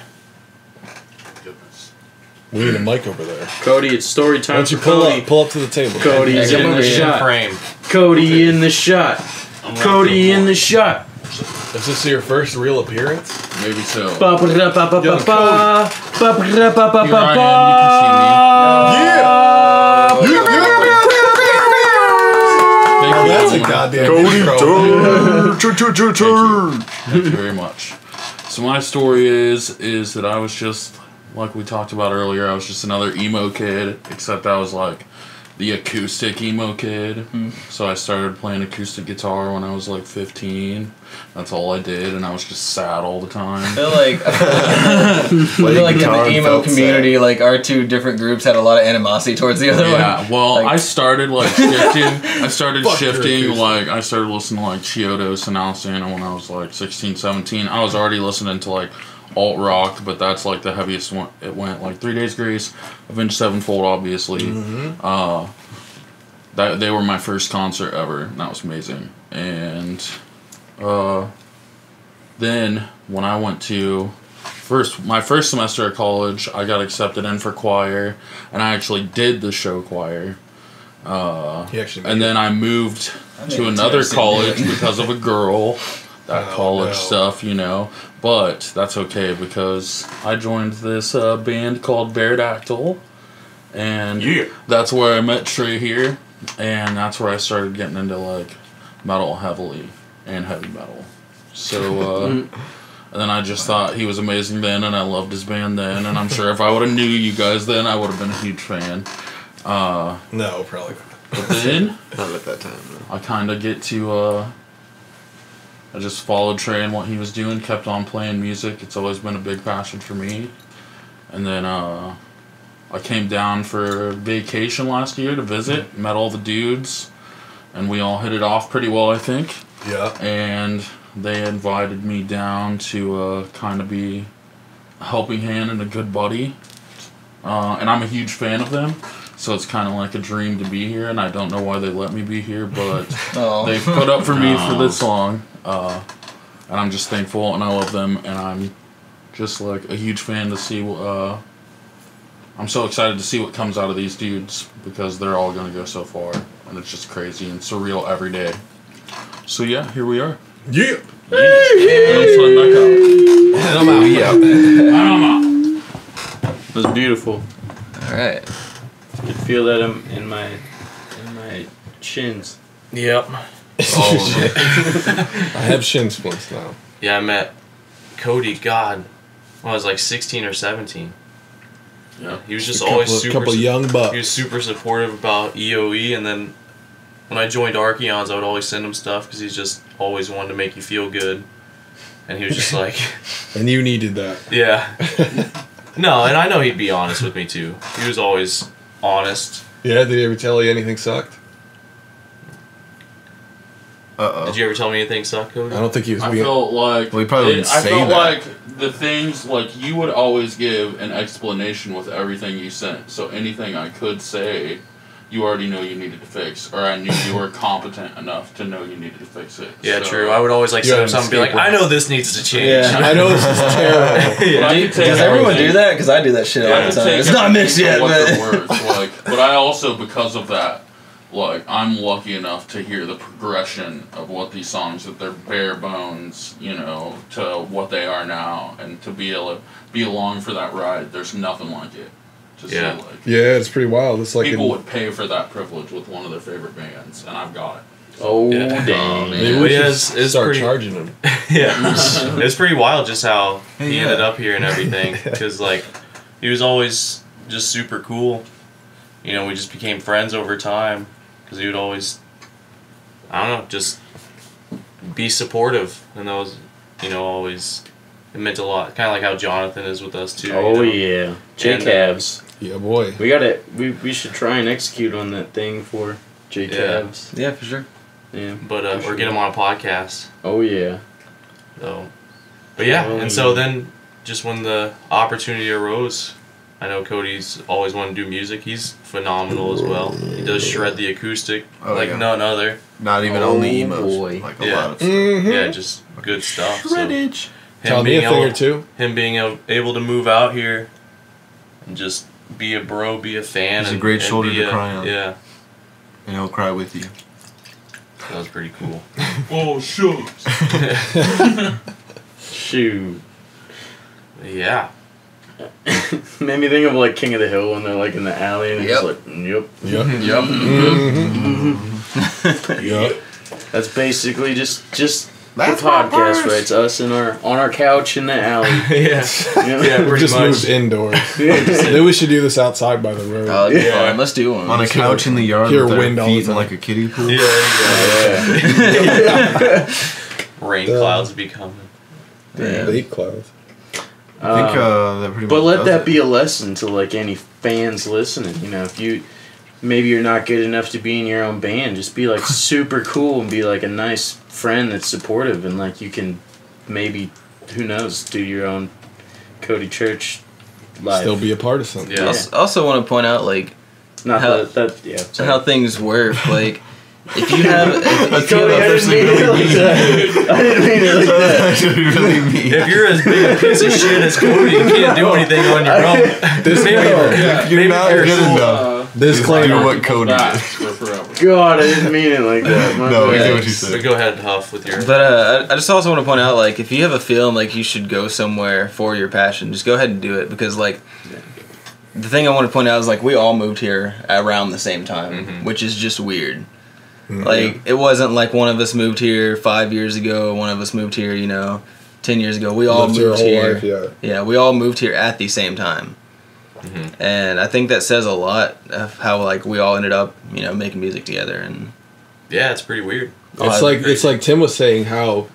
Speaker 3: We need a mic over there.
Speaker 1: Cody, it's story
Speaker 3: Why
Speaker 1: time
Speaker 3: don't you
Speaker 1: for
Speaker 3: pull
Speaker 1: Cody.
Speaker 3: up to the table?
Speaker 1: Cody's
Speaker 4: Hey,
Speaker 1: in
Speaker 4: come
Speaker 1: the
Speaker 4: over here.
Speaker 1: shot.
Speaker 5: Frame.
Speaker 1: Cody in the shot. Cody in the shot.
Speaker 3: Is this your first real appearance?
Speaker 6: Maybe so.
Speaker 1: Ba ba da ba ba ba ba. Ba ba da ba ba
Speaker 6: Here
Speaker 1: ba
Speaker 6: I
Speaker 1: ba.
Speaker 6: am, you can
Speaker 3: Oh, that's a goddamn
Speaker 6: Thank you very much. So my story is that I was just, like we talked about earlier, I was just another emo kid, except I was like the acoustic emo kid. So I started playing acoustic guitar when I was like 15. That's all I did, and I was just sad all the
Speaker 4: I
Speaker 6: time.
Speaker 4: feel like in the emo community, like our two different groups had a lot of animosity towards the other one.
Speaker 6: Yeah, well,
Speaker 4: Like-
Speaker 6: I started like shifting. I started
Speaker 3: Fuck your
Speaker 6: shifting,
Speaker 3: acoustic.
Speaker 6: like, I started listening to like Chiodos and Alcina when I was like 16, 17. I was already listening to like alt rock, but that's like the heaviest one. It went like 3 Days Grace, Avenged Sevenfold, obviously. That they were my first concert ever, and that was amazing. And then when I went to my first semester at college, I got accepted in for choir, and I actually did the show choir.
Speaker 3: He actually
Speaker 6: And then I moved to another college because of a girl. That college
Speaker 3: no.
Speaker 6: stuff, you know. But that's okay because I joined this band called Beardactyl. And that's where I met Trey here. And that's where I started getting into like metal heavily and heavy metal. So, and then I just thought he was amazing then, and I loved his band then. And I'm sure if I would have knew you guys then, I would have been a huge fan.
Speaker 3: No, probably not.
Speaker 6: But then
Speaker 2: Not at that time. No.
Speaker 6: I kind of get to, I just followed Trey and what he was doing, kept on playing music. It's always been a big passion for me. And then I came down for vacation last year to visit, met all the dudes, and we all hit it off pretty well, I think.
Speaker 3: Yeah.
Speaker 6: And they invited me down to kind of be a helping hand and a good buddy. And I'm a huge fan of them. So it's kind of like a dream to be here, and I don't know why they let me be here, but they put up for me for this long, and I'm just thankful, and I love them, and I'm just like a huge fan to see. I'm so excited to see what comes out of these dudes because they're all gonna go so far, and it's just crazy and surreal every day. So yeah, here we are.
Speaker 3: Yeah.
Speaker 6: And
Speaker 3: I'm out.
Speaker 6: I'm out.
Speaker 1: It was beautiful.
Speaker 4: All right.
Speaker 1: I could feel that in my shins.
Speaker 5: Yep.
Speaker 6: Oh,
Speaker 3: I have shin splints now.
Speaker 5: Yeah, I met Cody, God, when I was like 16 or 17.
Speaker 6: yeah.
Speaker 5: He was just
Speaker 3: A
Speaker 5: always
Speaker 3: couple,
Speaker 5: super
Speaker 3: couple young bucks.
Speaker 5: He was super supportive about EOE, and then when I joined Archeons, I would always send him stuff because he's just always wanted to make you feel good. And he was just like,
Speaker 3: And you needed that.
Speaker 5: yeah. No, and I know he'd be honest with me too. He was always honest.
Speaker 3: Yeah, did he ever tell you anything sucked?
Speaker 5: Did you ever tell me anything sucked, Cody?
Speaker 3: I don't think he was
Speaker 6: I
Speaker 3: being...
Speaker 6: felt like
Speaker 2: Well, he probably wouldn't
Speaker 6: I
Speaker 2: say
Speaker 6: felt
Speaker 2: that.
Speaker 6: like the things like you would always give an explanation with everything you sent. So anything I could say, you already know you needed to fix, or I knew you were competent enough to know you needed to fix it.
Speaker 5: Yeah,
Speaker 6: So-
Speaker 5: true. I would always like
Speaker 3: You
Speaker 5: send him
Speaker 3: had an
Speaker 5: something and be like,
Speaker 3: escape
Speaker 5: I know this needs to change.
Speaker 4: Yeah.
Speaker 3: I know this is terrible.
Speaker 6: But I could take
Speaker 4: Does everyone
Speaker 6: everything-
Speaker 4: do that? Because I do that shit
Speaker 6: I
Speaker 4: all the
Speaker 6: could
Speaker 4: time.
Speaker 6: take
Speaker 4: It's not
Speaker 6: everything
Speaker 4: mixed
Speaker 6: for
Speaker 4: yet,
Speaker 6: what
Speaker 4: but
Speaker 6: they're worth, like, but I also, because of that, like, I'm lucky enough to hear the progression of what these songs, that they're bare bones, you know, to what they are now, and to be able to be along for that ride. There's nothing like it. To
Speaker 5: Yeah.
Speaker 6: see, like,
Speaker 3: Yeah, it's pretty wild. It's like...
Speaker 6: people would pay for that privilege with one of their favorite bands, and I've got it.
Speaker 1: Oh,
Speaker 5: Yeah.
Speaker 1: dang.
Speaker 3: Maybe
Speaker 5: But
Speaker 3: we
Speaker 5: yeah,
Speaker 3: should
Speaker 5: it's
Speaker 3: start
Speaker 5: pretty-
Speaker 3: charging him.
Speaker 5: Yeah. It's pretty wild just how he
Speaker 2: Yeah.
Speaker 5: ended up here and everything. Because, like, he was always just super cool. You know, we just became friends over time. Because he would always, I don't know, just be supportive. And that was, always it meant a lot. Kind of like how Jonathan is with us too.
Speaker 1: Oh yeah, J-Cavs.
Speaker 3: Yeah, boy.
Speaker 1: We should try and execute on that thing for J-Cavs.
Speaker 4: Yeah, for sure.
Speaker 1: Yeah.
Speaker 5: But or get him on a podcast.
Speaker 1: Oh yeah.
Speaker 5: So, but yeah, and so then just when the opportunity arose, I know Cody's always wanted to do music. He's phenomenal as well. He does shred the acoustic none other.
Speaker 2: Not even only emos.
Speaker 1: Boy.
Speaker 2: Like a lot of stuff.
Speaker 5: Yeah, just good stuff.
Speaker 2: Shreddage.
Speaker 3: Tell me a thing or two.
Speaker 5: Him being able to move out here and just be a bro, be a fan.
Speaker 2: He's
Speaker 5: and,
Speaker 2: a great
Speaker 5: and
Speaker 2: shoulder
Speaker 5: be
Speaker 2: to cry on.
Speaker 5: Yeah,
Speaker 2: And he'll cry with you.
Speaker 5: that was pretty cool.
Speaker 6: Oh, shucks.
Speaker 1: Shoot.
Speaker 5: Yeah.
Speaker 1: Made me think of like King of the Hill when they're like in the alley and it's like, yep.
Speaker 3: Yep. Yep.
Speaker 1: That's basically just
Speaker 2: That's
Speaker 1: the
Speaker 2: my
Speaker 1: podcast,
Speaker 2: verse.
Speaker 1: right? It's us on our couch in the alley.
Speaker 5: Yeah.
Speaker 1: You know?
Speaker 5: Yeah,
Speaker 3: We
Speaker 5: pretty
Speaker 3: just
Speaker 5: much.
Speaker 3: moved indoors. Then we should do this outside by the road.
Speaker 4: Oh, that'd be
Speaker 1: Yeah.
Speaker 4: fun. Let's do one.
Speaker 2: On a couch in the yard
Speaker 3: Hear
Speaker 2: with our
Speaker 3: wind all
Speaker 2: feet
Speaker 3: the
Speaker 2: in
Speaker 3: time.
Speaker 2: like a kiddie pool.
Speaker 1: Yeah.
Speaker 5: Rain clouds be coming.
Speaker 3: Late clouds.
Speaker 2: I think that pretty much
Speaker 1: But let
Speaker 2: does
Speaker 1: that
Speaker 2: it.
Speaker 1: be a lesson to like any fans listening. You know, if maybe you're not good enough to be in your own band, just be like super cool and be like a nice friend that's supportive and like you can maybe, who knows, do your own Cody Church live.
Speaker 3: Still be a part of something.
Speaker 5: Yeah.
Speaker 4: I also want to point out
Speaker 1: Not
Speaker 4: how-
Speaker 1: that yeah. sorry.
Speaker 4: how things work. Like if you have if you
Speaker 1: Cody, I
Speaker 4: have
Speaker 1: didn't mean it like that. I didn't mean it like that.
Speaker 2: That's what you really mean.
Speaker 5: If you're as big a piece of shit as Cody, you can't do anything on your own.
Speaker 2: You're not good enough.
Speaker 3: Disclaimer.
Speaker 2: Do what Cody did.
Speaker 6: For forever.
Speaker 1: God, I didn't mean it like that. My
Speaker 2: No, we
Speaker 1: bad.
Speaker 2: get what you
Speaker 5: But
Speaker 2: said.
Speaker 5: go ahead, Huff, with your.
Speaker 4: But I just also want to point out, like, if you have a feeling like you should go somewhere for your passion, just go ahead and do it. Because, like, the thing I want to point out is, like, we all moved here around the same time, which is just weird. Like, it wasn't like one of us moved here 5 years ago, one of us moved here, 10 years ago. We all
Speaker 3: Lived your
Speaker 4: moved
Speaker 3: whole
Speaker 4: here.
Speaker 3: life, yeah.
Speaker 4: Yeah, we all moved here at the same time. And I think that says a lot of how, like, we all ended up, making music together. And
Speaker 5: Yeah, it's pretty weird.
Speaker 3: It's like Tim was saying how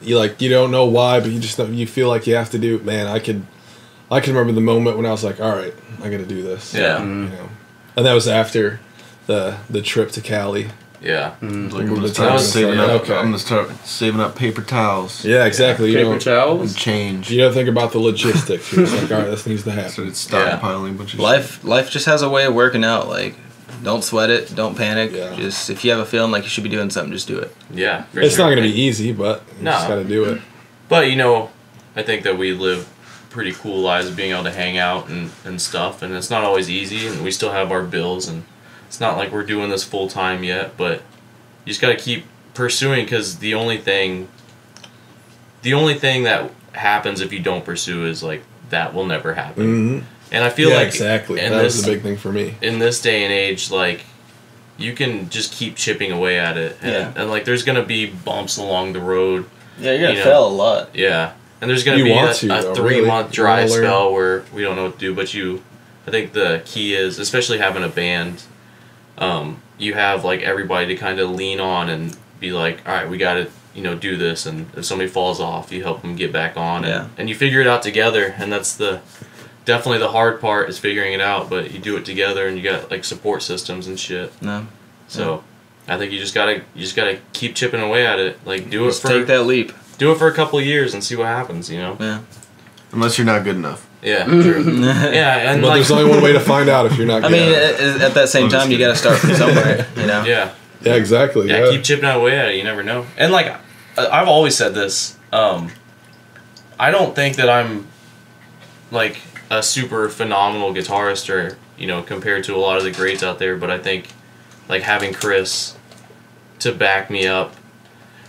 Speaker 3: you don't know why, but you feel like you have to do it. Man, I can remember the moment when I was like, all right, I got to do this.
Speaker 5: Yeah.
Speaker 3: And that was after the trip to Cali.
Speaker 5: Yeah.
Speaker 2: Like, I'm
Speaker 3: Remember
Speaker 2: gonna
Speaker 3: the
Speaker 2: start
Speaker 3: time
Speaker 2: saving
Speaker 3: it's like,
Speaker 2: up.
Speaker 3: okay.
Speaker 2: I'm gonna start saving up paper towels
Speaker 3: Yeah, exactly. You
Speaker 1: Paper
Speaker 3: don't
Speaker 1: towels.
Speaker 2: change.
Speaker 3: you don't think about the logistics. You're just like, all right, this needs to happen.
Speaker 2: Started stockpiling a bunch of
Speaker 4: life just has a way of working out. Like, don't sweat it. Don't panic.
Speaker 3: Yeah.
Speaker 4: Just, if you have a feeling like you should be doing something, just do it.
Speaker 5: Yeah. for
Speaker 3: It's
Speaker 5: sure.
Speaker 3: not going to be easy, but you
Speaker 5: No.
Speaker 3: just got to do it.
Speaker 5: But, I think that we live pretty cool lives being able to hang out and stuff. And it's not always easy. And we still have our bills. And it's not like we're doing this full time yet. But you just got to keep pursuing because the only thing that happens if you don't pursue is like that will never happen.
Speaker 3: Mm-hmm.
Speaker 5: And I feel
Speaker 3: Yeah,
Speaker 5: like
Speaker 3: exactly.
Speaker 5: in
Speaker 3: That was
Speaker 5: this
Speaker 3: the big thing for me.
Speaker 5: in this day and age, like you can just keep chipping away at it, and like there's gonna be bumps along the road.
Speaker 4: Yeah, you're gonna
Speaker 5: You know.
Speaker 4: fail a lot.
Speaker 5: Yeah, and there's gonna
Speaker 3: You
Speaker 5: be
Speaker 3: want
Speaker 5: a
Speaker 3: to, though,
Speaker 5: 3-month
Speaker 3: really.
Speaker 5: dry
Speaker 3: You wanna learn.
Speaker 5: spell where we don't know what to do. But I think the key is, especially having a band, you have like everybody to kind of lean on and be like, all right, we gotta do this, and if somebody falls off, you help them get back on, and you figure it out together, and that's definitely the hard part is figuring it out, but you do it together and you got like support systems and shit.
Speaker 4: No.
Speaker 5: So I think you just gotta keep chipping away at it. Like do
Speaker 4: Just
Speaker 5: it for
Speaker 4: take that leap.
Speaker 5: do it for a couple of years and see what happens,
Speaker 4: Yeah.
Speaker 2: Unless you're not good enough.
Speaker 5: Yeah, true. Yeah, and
Speaker 3: But
Speaker 5: like
Speaker 3: there's only one way to find out if you're not
Speaker 4: I
Speaker 3: good.
Speaker 4: mean, at that same time, you got to start from somewhere.
Speaker 5: yeah.
Speaker 3: yeah, exactly.
Speaker 5: Yeah, keep chipping away at it. You never know. And like, I've always said this. I don't think that I'm like a super phenomenal guitarist or compared to a lot of the greats out there. But I think like having Chris to back me up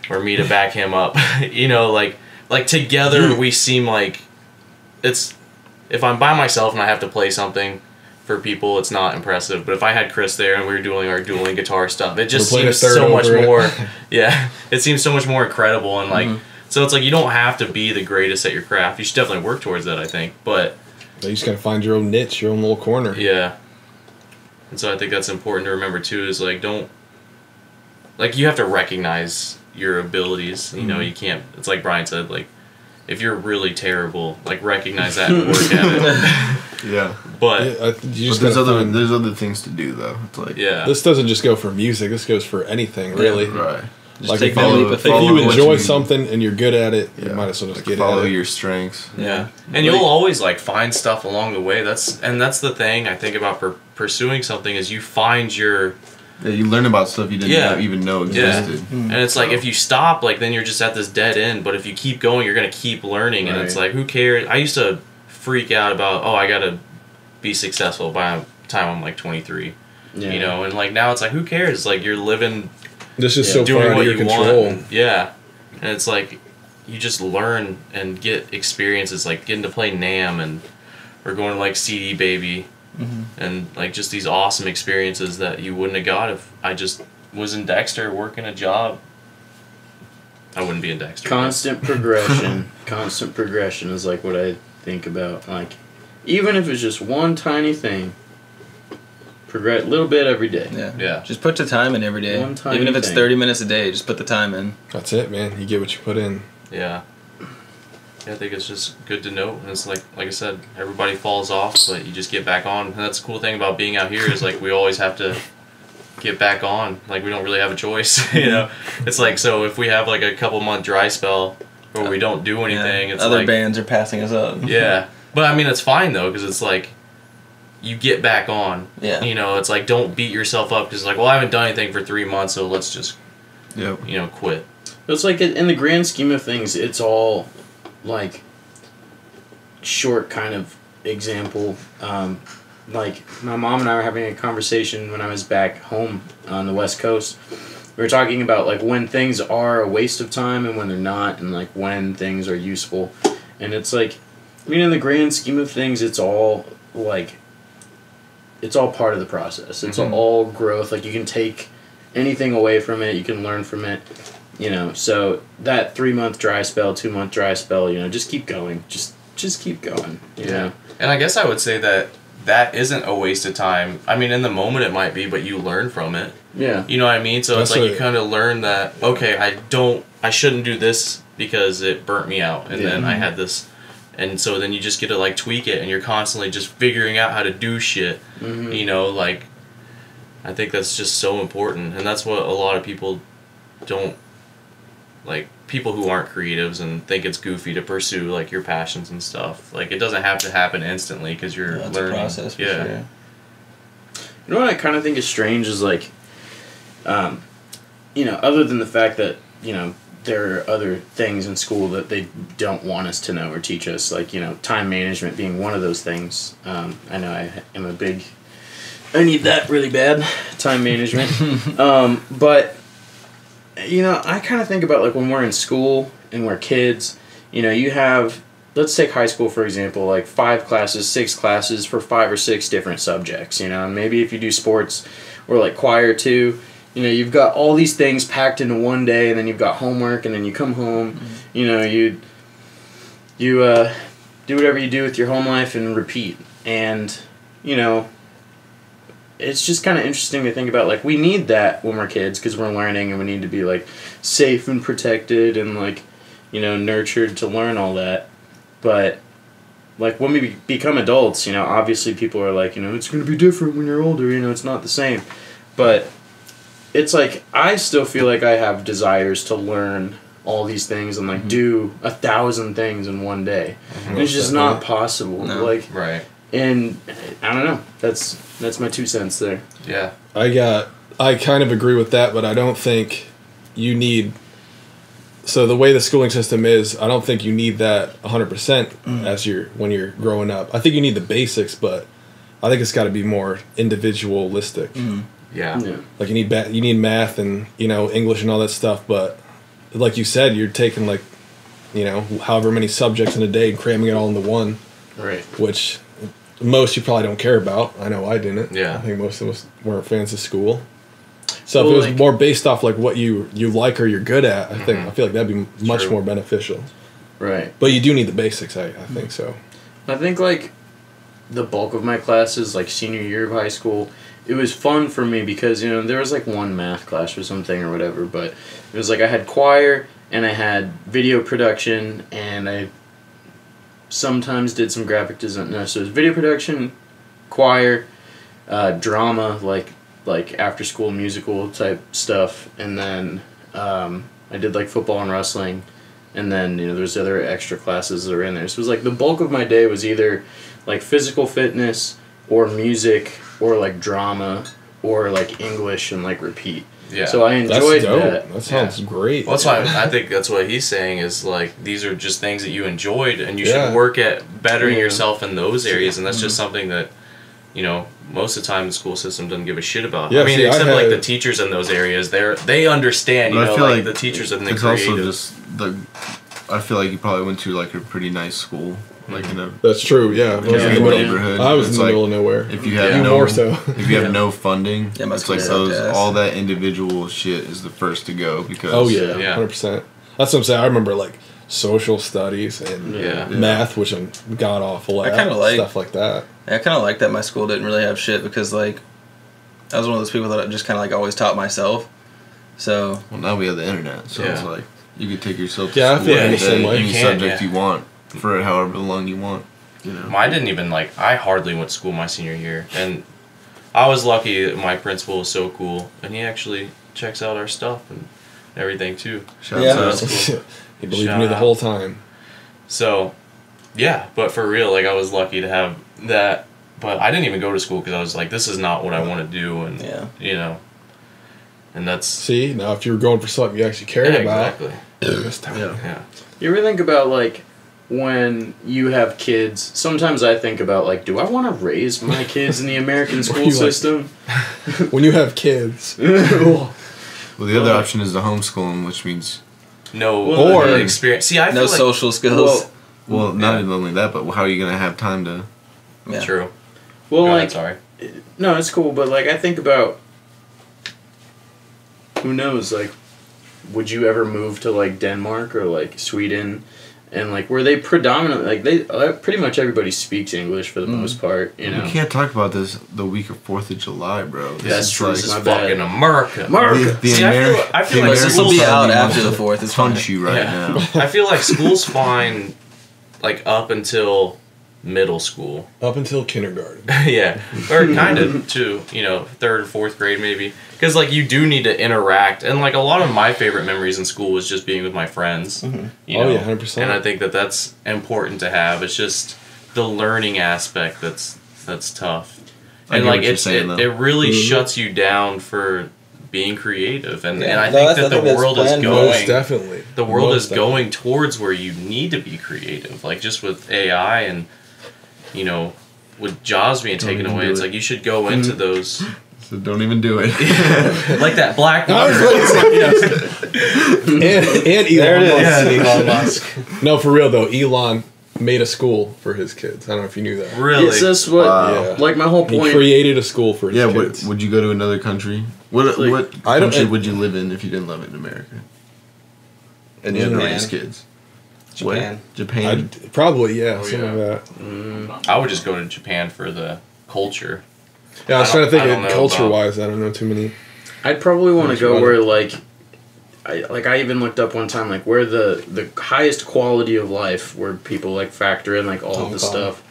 Speaker 5: or me to back him up, like together we seem like it's. If I'm by myself and I have to play something for people, it's not impressive. But if I had Chris there and we were doing our dueling guitar stuff, it just
Speaker 3: We're playing a
Speaker 5: seems
Speaker 3: third
Speaker 5: so much
Speaker 3: over it.
Speaker 5: more. Yeah, it seems so much more incredible and like. So it's like you don't have to be the greatest at your craft. You should definitely work towards that, I think. But
Speaker 3: You just gotta find your own niche, your own little corner.
Speaker 5: yeah, and so I think that's important to remember too. Is like don't like you have to recognize your abilities. You know, you can't. It's like Brian said, like if you're really terrible, like recognize that and work at it.
Speaker 2: Yeah.
Speaker 5: But
Speaker 3: Yeah,
Speaker 2: But there's other things to do though. It's like
Speaker 5: yeah,
Speaker 3: this doesn't just go for music. This goes for anything, really.
Speaker 2: right.
Speaker 4: Just
Speaker 3: Like
Speaker 4: take
Speaker 3: if
Speaker 4: that
Speaker 3: you-
Speaker 4: leap of
Speaker 3: If
Speaker 4: faith.
Speaker 3: you
Speaker 2: Follow what
Speaker 3: enjoy
Speaker 2: you-
Speaker 3: something and you're good at it, you
Speaker 2: Yeah.
Speaker 3: might as well just
Speaker 2: Like
Speaker 3: get
Speaker 2: follow
Speaker 3: at it.
Speaker 2: your strengths.
Speaker 5: yeah, and you'll always like find stuff along the way. That's the thing I think about pursuing something is you find your.
Speaker 2: Yeah, you learn about stuff you didn't
Speaker 5: Yeah.
Speaker 2: even know
Speaker 5: Yeah.
Speaker 2: existed.
Speaker 5: And it's like if you stop, like then you're just at this dead end. But if you keep going, you're gonna keep learning, and it's
Speaker 1: Right.
Speaker 5: like who cares? I used to freak out about I gotta be successful by the time I'm like 23,
Speaker 1: Yeah.
Speaker 5: you know, and like now it's like who cares? Like you're living,
Speaker 3: This is
Speaker 1: Yeah.
Speaker 3: so far
Speaker 5: doing
Speaker 3: out of
Speaker 5: what
Speaker 3: your
Speaker 5: you
Speaker 3: control.
Speaker 5: want, yeah, and it's like you just learn and get experiences, like getting to play NAM and or going to like CD Baby. And like just these awesome experiences that you wouldn't have got if I just was in Dexter working a job. I wouldn't be in Dexter.
Speaker 1: Constant progression. Constant progression is like what I think about. Like, even if it's just one tiny thing, progress a little bit every day.
Speaker 4: Yeah.
Speaker 5: Yeah.
Speaker 4: Just put the time in every day.
Speaker 1: One tiny
Speaker 4: Even if it's
Speaker 1: thing.
Speaker 4: 30 minutes a day, just put the time in.
Speaker 3: That's it, man. You get what you put in.
Speaker 5: Yeah. Yeah, I think it's just good to know. And it's like I said, everybody falls off, but you just get back on. And that's the cool thing about being out here is like we always have to get back on. Like we don't really have a choice, you know. It's like so if we have like a couple month dry spell where we don't do anything, it's
Speaker 4: Other
Speaker 5: like
Speaker 4: bands are passing us up.
Speaker 5: yeah. But I mean it's fine though because it's like you get back on.
Speaker 4: Yeah.
Speaker 5: You know, it's like don't beat yourself up because like well I haven't done anything for 3 months so let's just
Speaker 2: Yep.
Speaker 5: quit.
Speaker 1: It's like in the grand scheme of things, it's all like short kind of example. Like my mom and I were having a conversation when I was back home on the West Coast. We were talking about like when things are a waste of time and when they're not, and like when things are useful. And it's like, I mean, in the grand scheme of things, it's all like, it's all part of the process. It's all growth. Like you can take anything away from it, you can learn from it. You know, so that 3 month dry spell, 2 month dry spell, you know, just keep going. Just keep going. You know?
Speaker 5: And I guess I would say that isn't a waste of time. I mean, in the moment it might be, but you learn from it.
Speaker 1: Yeah.
Speaker 5: You know what I mean? So
Speaker 3: That's
Speaker 5: it's like you
Speaker 3: what-
Speaker 5: kind of learn that, okay, I shouldn't do this because it burnt me out. And then I had this. And so then you just get to like tweak it and you're constantly just figuring out how to do shit. You know, like, I think that's just so important. And that's what a lot of people don't, like, people who aren't creatives and think it's goofy to pursue like your passions and stuff. Like it doesn't have to happen instantly because you're
Speaker 4: It's
Speaker 5: learning.
Speaker 4: a process for
Speaker 5: yeah.
Speaker 4: sure.
Speaker 1: You know what I kind of think is strange is like, you know, other than the fact that, you know, there are other things in school that they don't want us to know or teach us, like, you know, time management being one of those things. I know I am I need that really bad, time management. But, you know, I kind of think about like when we're in school and we're kids, you know, you have, let's take high school for example, like 5 classes, 6 classes for 5 or 6 different subjects, you know, and maybe if you do sports or like choir too, you know, you've got all these things packed into one day and then you've got homework and then you come home, you know, you do whatever you do with your home life and repeat. And, you know, it's just kind of interesting to think about, like, we need that when we're kids because we're learning and we need to be, like, safe and protected and, like, you know, nurtured to learn all that. But, like, when we become adults, you know, obviously people are like, you know, it's going to be different when you're older, you know, it's not the same. But it's like, I still feel like I have desires to learn all these things and, like, do 1,000 things in one day. And it's just not possible.
Speaker 4: No.
Speaker 1: Like,
Speaker 5: Right.
Speaker 1: and I don't know. That's my 2 cents there.
Speaker 5: Yeah.
Speaker 3: I kind of agree with that, but I don't think you need. So the way the schooling system is, I don't think you need that 100% when you're growing up. I think you need the basics, but I think it's got to be more individualistic.
Speaker 5: Yeah.
Speaker 1: Yeah.
Speaker 3: Like you need math and, you know, English and all that stuff, but like you said, you're taking like, you know, however many subjects in a day and cramming it all into one,
Speaker 1: Right.
Speaker 3: which most you probably don't care about. I know I didn't.
Speaker 5: Yeah.
Speaker 3: I think most of us weren't fans of school. So if
Speaker 1: Well,
Speaker 3: it was
Speaker 1: like-
Speaker 3: more based off like what you like or you're good at, I feel like that'd be much
Speaker 5: True.
Speaker 3: more beneficial.
Speaker 1: Right.
Speaker 3: But you do need the basics, I think so.
Speaker 1: I think like the bulk of my classes, like senior year of high school, it was fun for me because, you know, there was like one math class or something or whatever, but it was like I had choir and I had video production, and I sometimes did some graphic design. No, so it was video production, choir, drama, like after school musical type stuff, and then I did like football and wrestling, and then there's other extra classes that were in there. So it was like the bulk of my day was either like physical fitness or music or like drama or like English and like repeat.
Speaker 5: Yeah.
Speaker 1: So I enjoyed
Speaker 3: That's dope.
Speaker 1: that.
Speaker 3: That sounds great.
Speaker 5: Well, that's why I think that's what he's saying is like these are just things that you enjoyed, and you
Speaker 3: Yeah.
Speaker 5: should work at bettering
Speaker 1: Yeah.
Speaker 5: yourself in those areas, and that's just something that most of the time the school system doesn't give a shit about.
Speaker 3: Yeah,
Speaker 5: I mean,
Speaker 3: see,
Speaker 5: except
Speaker 3: I
Speaker 5: like
Speaker 3: had-
Speaker 5: the teachers in those areas, they understand.
Speaker 2: But I feel
Speaker 5: like
Speaker 2: like
Speaker 5: the teachers and the
Speaker 2: it's
Speaker 5: creative.
Speaker 2: also just I feel like you probably went to like a pretty nice school, like in a
Speaker 3: That's true. Yeah. I was in the
Speaker 1: Yeah.
Speaker 3: middle-
Speaker 2: neighborhood.
Speaker 3: I was in
Speaker 2: It's
Speaker 3: the
Speaker 2: like,
Speaker 3: middle of nowhere.
Speaker 2: if you have
Speaker 3: You
Speaker 2: no
Speaker 3: more so.
Speaker 2: if you have no funding,
Speaker 4: Yeah, my
Speaker 2: it's like
Speaker 4: school
Speaker 2: those
Speaker 4: sucked ass.
Speaker 2: all that individual shit is the first to go because
Speaker 3: Oh yeah,
Speaker 5: Yeah.
Speaker 3: 100%. That's what I'm saying. I remember like social studies and
Speaker 5: Yeah.
Speaker 3: math, which I'm god awful at.
Speaker 4: I kinda like-
Speaker 3: stuff like that.
Speaker 4: I kind of like that my school didn't really have shit because like I was one of those people that I just kind of like always taught myself. So
Speaker 2: Well, now we have the internet, so it's
Speaker 5: Yeah.
Speaker 2: like you can take yourself to
Speaker 3: Yeah, I
Speaker 2: school
Speaker 3: feel
Speaker 5: like
Speaker 2: any
Speaker 5: the same
Speaker 2: day,
Speaker 3: way.
Speaker 2: any
Speaker 5: You can,
Speaker 2: subject
Speaker 5: yeah.
Speaker 2: you want for however long you want.
Speaker 5: Mine didn't even I hardly went to school my senior year, and I was lucky that my principal was so cool, and he actually checks out our stuff and everything too.
Speaker 2: Shout
Speaker 4: Yeah.
Speaker 2: out
Speaker 5: So
Speaker 2: to
Speaker 5: that's cool.
Speaker 3: He believed
Speaker 5: Shout
Speaker 3: me the
Speaker 5: out.
Speaker 3: whole time.
Speaker 5: So, yeah, but for real, I was lucky to have that. But I didn't even go to school because I was like, this is not what I want to do, and
Speaker 4: yeah.
Speaker 5: and that's
Speaker 3: See, now if you were going for something you actually cared
Speaker 5: yeah,
Speaker 3: about,
Speaker 5: exactly.
Speaker 3: this time.
Speaker 5: Yeah.
Speaker 1: You ever think about like when you have kids? Sometimes I think about like, do I want to raise my kids in the American school
Speaker 3: you like-
Speaker 1: system?
Speaker 3: When you have kids,
Speaker 2: Well, the other option is the homeschooling, which means
Speaker 5: No
Speaker 3: Or-
Speaker 5: experience. See, I feel
Speaker 4: No
Speaker 5: like
Speaker 4: social skills.
Speaker 2: well, not
Speaker 5: Yeah.
Speaker 2: even only that, but how are you gonna have time to?
Speaker 4: yeah.
Speaker 5: true.
Speaker 1: Well,
Speaker 5: Go
Speaker 1: like
Speaker 5: ahead, sorry.
Speaker 1: no, it's cool, but like I think about who knows, like would you ever move to like Denmark or like Sweden, and like were they predominantly like they pretty much everybody speaks English for the most part, you know.
Speaker 2: We can't talk about this the week of 4th of July, bro.
Speaker 1: That's
Speaker 2: is
Speaker 1: true.
Speaker 2: like
Speaker 5: This is
Speaker 1: my bad.
Speaker 5: fucking America.
Speaker 1: America.
Speaker 2: the
Speaker 5: See, I feel
Speaker 2: the
Speaker 5: like
Speaker 4: this will
Speaker 2: American
Speaker 4: be
Speaker 2: side
Speaker 4: out
Speaker 2: of me
Speaker 4: after
Speaker 2: wants
Speaker 4: the
Speaker 2: to
Speaker 4: 4th, it's
Speaker 2: punch
Speaker 4: fine.
Speaker 2: you right
Speaker 5: Yeah.
Speaker 2: now.
Speaker 5: I feel like school's fine, like up until middle school.
Speaker 3: up until kindergarten.
Speaker 5: Yeah, or kind of to 3rd or 4th grade maybe, because like you do need to interact, and like a lot of my favorite memories in school was just being with my friends. You
Speaker 3: Oh,
Speaker 5: know?
Speaker 3: yeah, 100%.
Speaker 5: And I think that that's important to have. It's just the learning aspect that's tough,
Speaker 2: I
Speaker 5: and
Speaker 2: get
Speaker 5: like
Speaker 2: what you're
Speaker 5: it's
Speaker 2: saying, though.
Speaker 5: it really
Speaker 3: Mhm.
Speaker 5: shuts you down for being creative, and
Speaker 4: Yeah,
Speaker 5: I
Speaker 4: no,
Speaker 5: think
Speaker 4: I
Speaker 5: that the
Speaker 4: think that's
Speaker 5: world is
Speaker 4: planned.
Speaker 5: going.
Speaker 3: Most definitely.
Speaker 5: The world
Speaker 3: Most
Speaker 5: is going towards where you need to be creative, like just with AI and with jobs being
Speaker 2: Don't
Speaker 5: taken
Speaker 2: even
Speaker 5: away.
Speaker 2: do
Speaker 5: It's
Speaker 2: it.
Speaker 5: like you should go into those
Speaker 2: So don't even do it.
Speaker 5: like that black.
Speaker 3: I was and Elon
Speaker 4: There it
Speaker 3: Musk.
Speaker 4: is.
Speaker 5: Elon Musk.
Speaker 3: No, for real though, Elon made a school for his kids. I don't know if you knew that.
Speaker 5: Really?
Speaker 1: It's just what
Speaker 2: Wow.
Speaker 3: Yeah.
Speaker 1: like my whole
Speaker 3: He
Speaker 1: point.
Speaker 3: created a school for his
Speaker 2: Yeah,
Speaker 3: kids.
Speaker 2: would you go to another country? What
Speaker 1: Like,
Speaker 3: I don't-
Speaker 2: country would you live in if you didn't live in America? And you had to
Speaker 4: Japan.
Speaker 2: raise kids.
Speaker 4: Japan.
Speaker 2: What? Japan.
Speaker 3: I'd, probably, yeah,
Speaker 5: Oh,
Speaker 3: something
Speaker 5: yeah.
Speaker 3: like that.
Speaker 5: I would just go to Japan for the culture.
Speaker 3: Yeah, I was
Speaker 5: I
Speaker 3: trying to
Speaker 5: don't-
Speaker 3: think
Speaker 5: I
Speaker 3: of
Speaker 5: don't know
Speaker 3: culture-wise. I don't know too many.
Speaker 1: I'd probably want to
Speaker 3: Which one?
Speaker 1: go where I even looked up one time like where the highest quality of life where people like factor in like all
Speaker 4: Hong
Speaker 1: the
Speaker 4: Kong.
Speaker 1: stuff.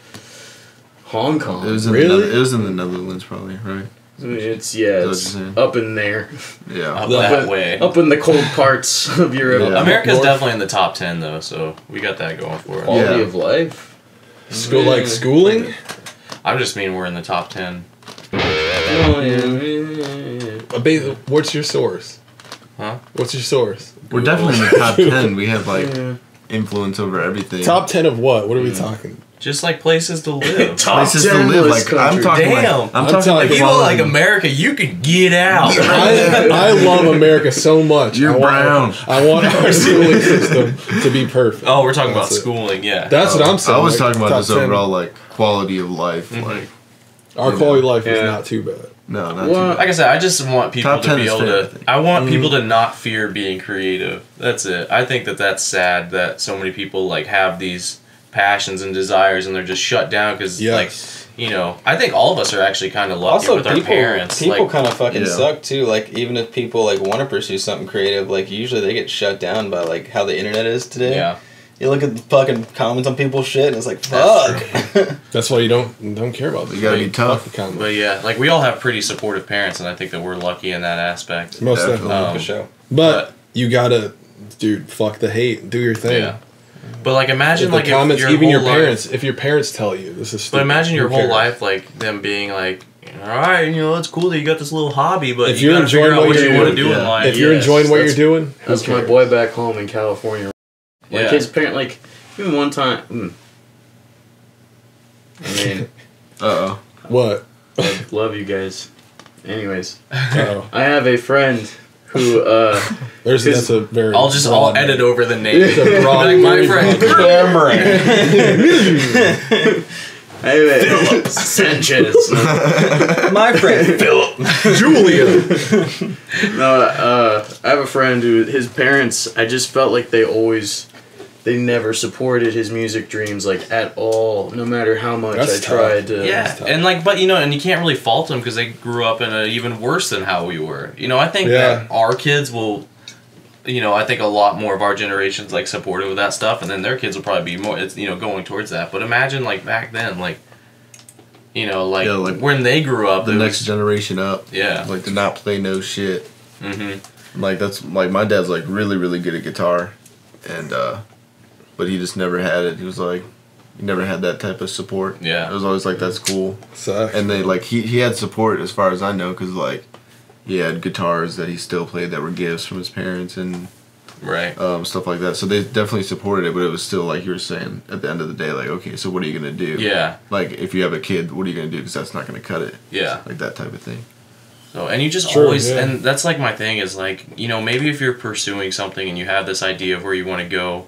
Speaker 1: Hong Kong.
Speaker 2: It was in
Speaker 3: Really?
Speaker 2: it was in the Netherlands, probably, right?
Speaker 1: It's
Speaker 2: Is that what
Speaker 1: it's
Speaker 2: you're saying?
Speaker 1: up in there,
Speaker 2: Yeah.
Speaker 5: Up
Speaker 3: The-
Speaker 5: that way.
Speaker 1: up in the cold parts of Europe.
Speaker 2: Yeah.
Speaker 5: America's
Speaker 3: North.
Speaker 5: definitely in the top 10 though, so we got that going for us.
Speaker 1: Quality
Speaker 2: Yeah.
Speaker 1: of life.
Speaker 3: School like schooling.
Speaker 5: I just mean we're in the top 10.
Speaker 1: Oh, yeah.
Speaker 3: What's your source?
Speaker 5: Huh?
Speaker 3: What's your source?
Speaker 2: We're definitely in the top 10. We have like influence over everything.
Speaker 3: Top 10 of what? What are we talking?
Speaker 5: Just like places to live.
Speaker 1: Top
Speaker 2: places to
Speaker 1: 10
Speaker 2: live.
Speaker 1: list
Speaker 2: Like I'm
Speaker 1: country.
Speaker 2: talking.
Speaker 5: Damn.
Speaker 2: Like, I'm
Speaker 3: I'm
Speaker 2: talking
Speaker 3: telling
Speaker 2: like
Speaker 5: If you
Speaker 2: one-
Speaker 5: don't like America, you could get out.
Speaker 3: I love America so much.
Speaker 2: You're
Speaker 3: I want
Speaker 2: brown.
Speaker 3: I want our schooling system to be perfect.
Speaker 5: Oh, we're talking about
Speaker 3: That's it.
Speaker 5: schooling, yeah.
Speaker 3: That's what I'm saying.
Speaker 2: I was
Speaker 3: like,
Speaker 2: talking about
Speaker 3: top
Speaker 2: this
Speaker 3: 10.
Speaker 2: overall like quality of life. Like
Speaker 3: Our quality of life is
Speaker 1: Yeah.
Speaker 3: not too bad.
Speaker 2: no, not
Speaker 1: Well,
Speaker 2: too
Speaker 5: Like I said, I just want people
Speaker 2: Top
Speaker 5: to
Speaker 2: 10
Speaker 5: be
Speaker 2: is
Speaker 5: able
Speaker 2: fair, I
Speaker 5: to.
Speaker 2: think.
Speaker 5: I want people to not fear being creative. That's it. I think that that's sad that so many people like have these passions and desires, and they're just shut down because
Speaker 3: Yes.
Speaker 5: like, you know, I think all of us are actually kind of lucky
Speaker 4: Also,
Speaker 5: with our parents.
Speaker 4: people
Speaker 5: Like,
Speaker 4: kind of fucking
Speaker 2: Yeah.
Speaker 4: suck too. Like, even if people like want to pursue something creative, like usually they get shut down by like how the internet is today.
Speaker 5: yeah,
Speaker 4: You look at the fucking comments on people's shit, and it's like,
Speaker 5: That's
Speaker 4: fuck.
Speaker 3: That's why you don't care about
Speaker 2: You gotta be
Speaker 3: Fuck
Speaker 2: tough.
Speaker 3: the comments.
Speaker 5: but yeah, like we all have pretty supportive parents, and I think that we're lucky in that aspect.
Speaker 3: Most
Speaker 2: Definitely.
Speaker 3: definitely.
Speaker 4: For sure.
Speaker 3: But you gotta, dude, fuck the hate. Do your thing.
Speaker 5: Yeah. But like imagine
Speaker 3: If the
Speaker 5: like
Speaker 3: comments,
Speaker 5: if
Speaker 3: even your
Speaker 5: whole life-
Speaker 3: parents, if your parents tell you this is stupid.
Speaker 5: But imagine your
Speaker 3: who
Speaker 5: whole
Speaker 3: cares?
Speaker 5: life, like them being like, all right, you know, it's cool that you got this little hobby, but
Speaker 3: If
Speaker 5: you
Speaker 3: you're
Speaker 5: gotta figure
Speaker 3: enjoying
Speaker 5: out
Speaker 3: what
Speaker 5: what
Speaker 3: you're
Speaker 5: you want to
Speaker 2: doing,
Speaker 5: do in
Speaker 2: yeah.
Speaker 5: life.
Speaker 3: If you're
Speaker 1: Yes,
Speaker 3: enjoying what you're
Speaker 1: that's-
Speaker 3: doing, who
Speaker 1: That's my
Speaker 3: cares?
Speaker 1: boy back home in California. Like
Speaker 5: Yeah.
Speaker 1: his parent, like even one time. I mean,
Speaker 3: What?
Speaker 1: love you guys. Anyways,
Speaker 3: Oh,
Speaker 1: I have a friend who
Speaker 3: that's a very.
Speaker 5: I'll
Speaker 3: broad-
Speaker 5: edit over the name.
Speaker 3: It's a broad
Speaker 5: Like my
Speaker 3: name.
Speaker 5: friend.
Speaker 1: anyway, Sanchez.
Speaker 4: My friend Philip.
Speaker 3: Julia.
Speaker 1: No, I have a friend who his parents. I just felt like they never supported his music dreams like at all. No matter how much
Speaker 3: That's
Speaker 1: I tried to.
Speaker 5: Yeah,
Speaker 3: tough.
Speaker 5: and like, but you know, and you can't really fault them because they grew up in a even worse than how we were. You know, I think
Speaker 3: Yeah.
Speaker 5: that our kids will, you know, I think a lot more of our generation's like supportive of that stuff, and then their kids will probably be more, it's, you know, going towards that. But imagine like back then, like, you know, like,
Speaker 2: Yeah, like
Speaker 5: when they grew up,
Speaker 2: The
Speaker 5: it
Speaker 2: next
Speaker 5: was,
Speaker 2: generation up.
Speaker 5: yeah,
Speaker 2: Like to not play no shit.
Speaker 5: mm-hmm,
Speaker 2: Like that's like my dad's like really really good at guitar, and but he just never had it. He was like, he never had that type of support.
Speaker 5: Yeah.
Speaker 2: It was always like that's cool.
Speaker 3: Sucks.
Speaker 2: And they like he had support as far as I know, because like he had guitars that he still played that were gifts from his parents and
Speaker 5: right,
Speaker 2: stuff like that. So they definitely supported it, but it was still like you were saying at the end of the day, like okay, so what are you gonna do?
Speaker 5: yeah,
Speaker 2: Like if you have a kid, what are you gonna do? Because that's not gonna cut it.
Speaker 5: yeah.
Speaker 2: Like that type of thing.
Speaker 5: So, and you just
Speaker 3: Sure,
Speaker 5: always,
Speaker 3: yeah.
Speaker 5: and that's like my thing is like, you know, maybe if you're pursuing something and you have this idea of where you want to go,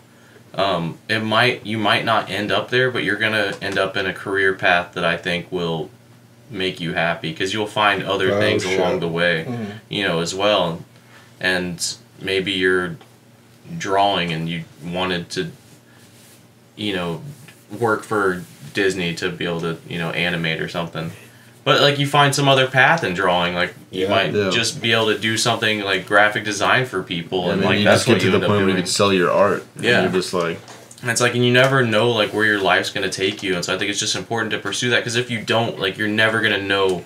Speaker 5: you might not end up there, but you're gonna end up in a career path that I think will make you happy because you'll find other
Speaker 3: Oh,
Speaker 5: things
Speaker 3: shit.
Speaker 5: along the way, you know, as well. And maybe you're drawing and you wanted to, you know, work for Disney to be able to, you know, animate or something. But like you find some other path in drawing, like you
Speaker 3: Yeah.
Speaker 5: might
Speaker 2: Yeah.
Speaker 5: just be able to do something like graphic design for people, and
Speaker 2: then
Speaker 5: like
Speaker 2: you
Speaker 5: that's
Speaker 2: just get
Speaker 5: what
Speaker 2: to
Speaker 5: you
Speaker 2: the
Speaker 5: end up
Speaker 2: point where you
Speaker 5: doing.
Speaker 2: can sell your art. And
Speaker 5: Yeah.
Speaker 2: you're just like,
Speaker 5: And it's like, and you never know like where your life's gonna take you, and so I think it's just important to pursue that because if you don't, like, you're never gonna know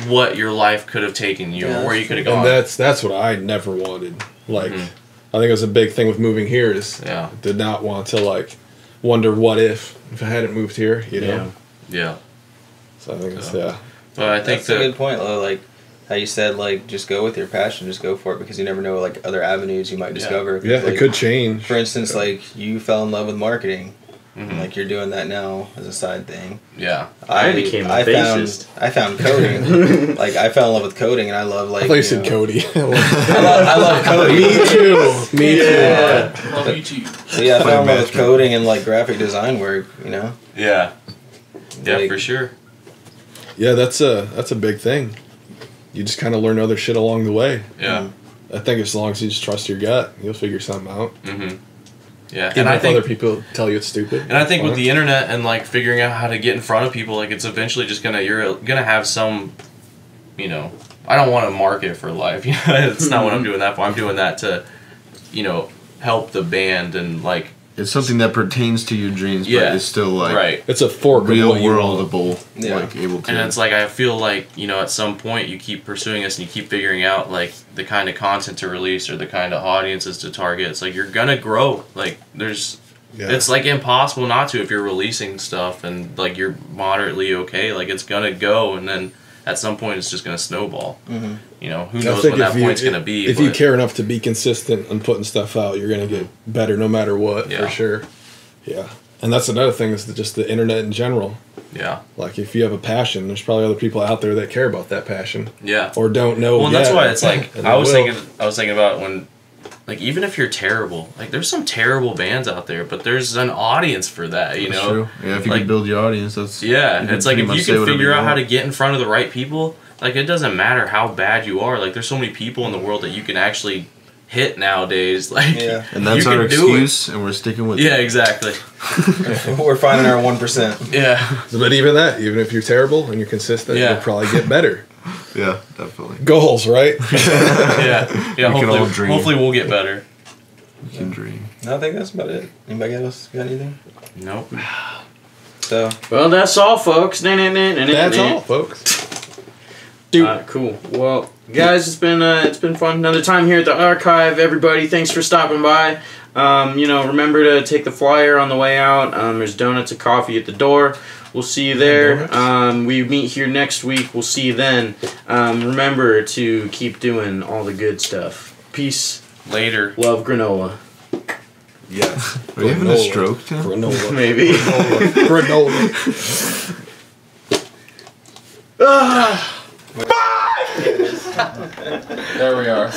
Speaker 5: what your life could have taken you
Speaker 4: Yeah,
Speaker 5: or where you could have gone.
Speaker 3: And that's what I never wanted. Like,
Speaker 5: Mhm.
Speaker 3: I think it was a big thing with moving here is
Speaker 5: Yeah.
Speaker 3: I did not want to like wonder what if I hadn't moved here, you know.
Speaker 1: Yeah.
Speaker 5: Yeah,
Speaker 3: So I think it's
Speaker 5: So- but I think
Speaker 4: That's a
Speaker 5: that
Speaker 4: good point, though. Like how you said, like just go with your passion, just go for it because you never know like other avenues you might discover.
Speaker 3: yeah,
Speaker 4: Like,
Speaker 3: it could change.
Speaker 4: For instance, like you fell in love with marketing,
Speaker 5: Mhm.
Speaker 4: like you're doing that now as a side thing.
Speaker 5: yeah,
Speaker 1: I became a bassist.
Speaker 4: I found coding. Like I fell in love with coding, and I love like.
Speaker 3: I thought you said
Speaker 4: know-
Speaker 3: Cody.
Speaker 4: I love coding.
Speaker 3: Me too. Me
Speaker 1: Yeah.
Speaker 6: Love you too.
Speaker 4: But yeah, I fell in love with
Speaker 2: Master.
Speaker 4: coding and like graphic design work. You know.
Speaker 5: yeah, yeah,
Speaker 4: Like-
Speaker 5: for sure.
Speaker 3: too. Yeah, that's a big thing. You just kind of learn other shit along the way.
Speaker 5: Yeah,
Speaker 3: I think as long as you just trust your gut, you'll figure something out.
Speaker 5: mm-hmm. Yeah,
Speaker 3: Even
Speaker 5: and I
Speaker 3: if
Speaker 5: think
Speaker 3: other people tell you it's stupid.
Speaker 5: And I think with
Speaker 3: fine.
Speaker 5: the internet and like figuring out how to get in front of people, like it's eventually just you're gonna have some, you know, I don't want to market for life. You know, it's not what I'm doing that for. I'm doing that to, you know, help the band and like
Speaker 2: it's something that pertains to your dreams,
Speaker 5: Yeah.
Speaker 2: but it's still like
Speaker 5: right.
Speaker 3: it's a fork of
Speaker 2: real
Speaker 3: what you want.
Speaker 2: worldable,
Speaker 4: Yeah.
Speaker 2: like able to.
Speaker 5: And it's like I feel like, you know, at some point you keep pursuing this and you keep figuring out like the kind of content to release or the kind of audiences to target. It's like you're gonna grow. Like there's
Speaker 3: Yeah.
Speaker 5: it's like impossible not to if you're releasing stuff and like you're moderately okay. Like it's gonna go, and then at some point it's just gonna snowball.
Speaker 4: Mm-hmm.
Speaker 5: You know, who
Speaker 3: I
Speaker 5: knows
Speaker 3: think
Speaker 5: when that
Speaker 3: if you-
Speaker 5: point's gonna be?
Speaker 3: If you
Speaker 5: but-
Speaker 3: care enough to be consistent and putting stuff out, you're gonna get better no matter what,
Speaker 5: Yeah.
Speaker 3: for sure. Yeah, and that's another thing is just the internet in general.
Speaker 5: yeah,
Speaker 3: Like if you have a passion, there's probably other people out there that care about that passion
Speaker 5: yeah.
Speaker 3: or don't know.
Speaker 5: Well, and that's
Speaker 3: yet,
Speaker 5: why it's like
Speaker 3: and
Speaker 5: I
Speaker 3: they
Speaker 5: was
Speaker 3: will.
Speaker 5: thinking about when, like, even if you're terrible, like there's some terrible bands out there, but there's an audience for that. You
Speaker 2: That's
Speaker 5: know,
Speaker 2: true. Yeah, if you
Speaker 5: like-
Speaker 2: can build your audience, that's
Speaker 5: Yeah,
Speaker 2: you can
Speaker 5: it's like
Speaker 2: pretty
Speaker 5: if
Speaker 2: much
Speaker 5: you
Speaker 2: say
Speaker 5: can
Speaker 2: whatever
Speaker 5: figure
Speaker 2: you
Speaker 5: out how to
Speaker 2: want.
Speaker 5: get in front of the right people, like it doesn't matter how bad you are. Like there's so many people in the world that you can actually hit nowadays. Like,
Speaker 4: Yeah.
Speaker 2: And that's
Speaker 5: you
Speaker 2: our
Speaker 5: can do it.
Speaker 2: excuse, and we're sticking with
Speaker 5: Yeah,
Speaker 2: it.
Speaker 5: exactly.
Speaker 4: We're finding our 1%.
Speaker 5: Yeah.
Speaker 3: But even that, even if you're terrible and you're consistent,
Speaker 5: Yeah.
Speaker 3: you'll probably get better.
Speaker 2: Yeah, definitely.
Speaker 3: Goals, right?
Speaker 5: Yeah. Yeah.
Speaker 2: We can all
Speaker 5: Hopefully,
Speaker 2: dream.
Speaker 5: hopefully we'll get better.
Speaker 2: You can dream.
Speaker 4: No, I think that's about it. Anybody else got anything?
Speaker 5: Nope.
Speaker 4: So,
Speaker 1: Well, that's all, folks.
Speaker 3: That's all, folks.
Speaker 1: Cool. Well, guys, it's been fun. Another time here at the Arc Hive. Everybody, thanks for stopping by. Remember to take the flyer on the way out. There's donuts and coffee at the door. We'll see you there. We meet here next week. We'll see you then. Remember to keep doing all the good stuff. Peace.
Speaker 5: Later.
Speaker 1: Love, granola.
Speaker 3: Yes.
Speaker 2: Are you having a stroke, Tim?
Speaker 3: Granola.
Speaker 1: Maybe.
Speaker 3: Granola.
Speaker 6: There we are.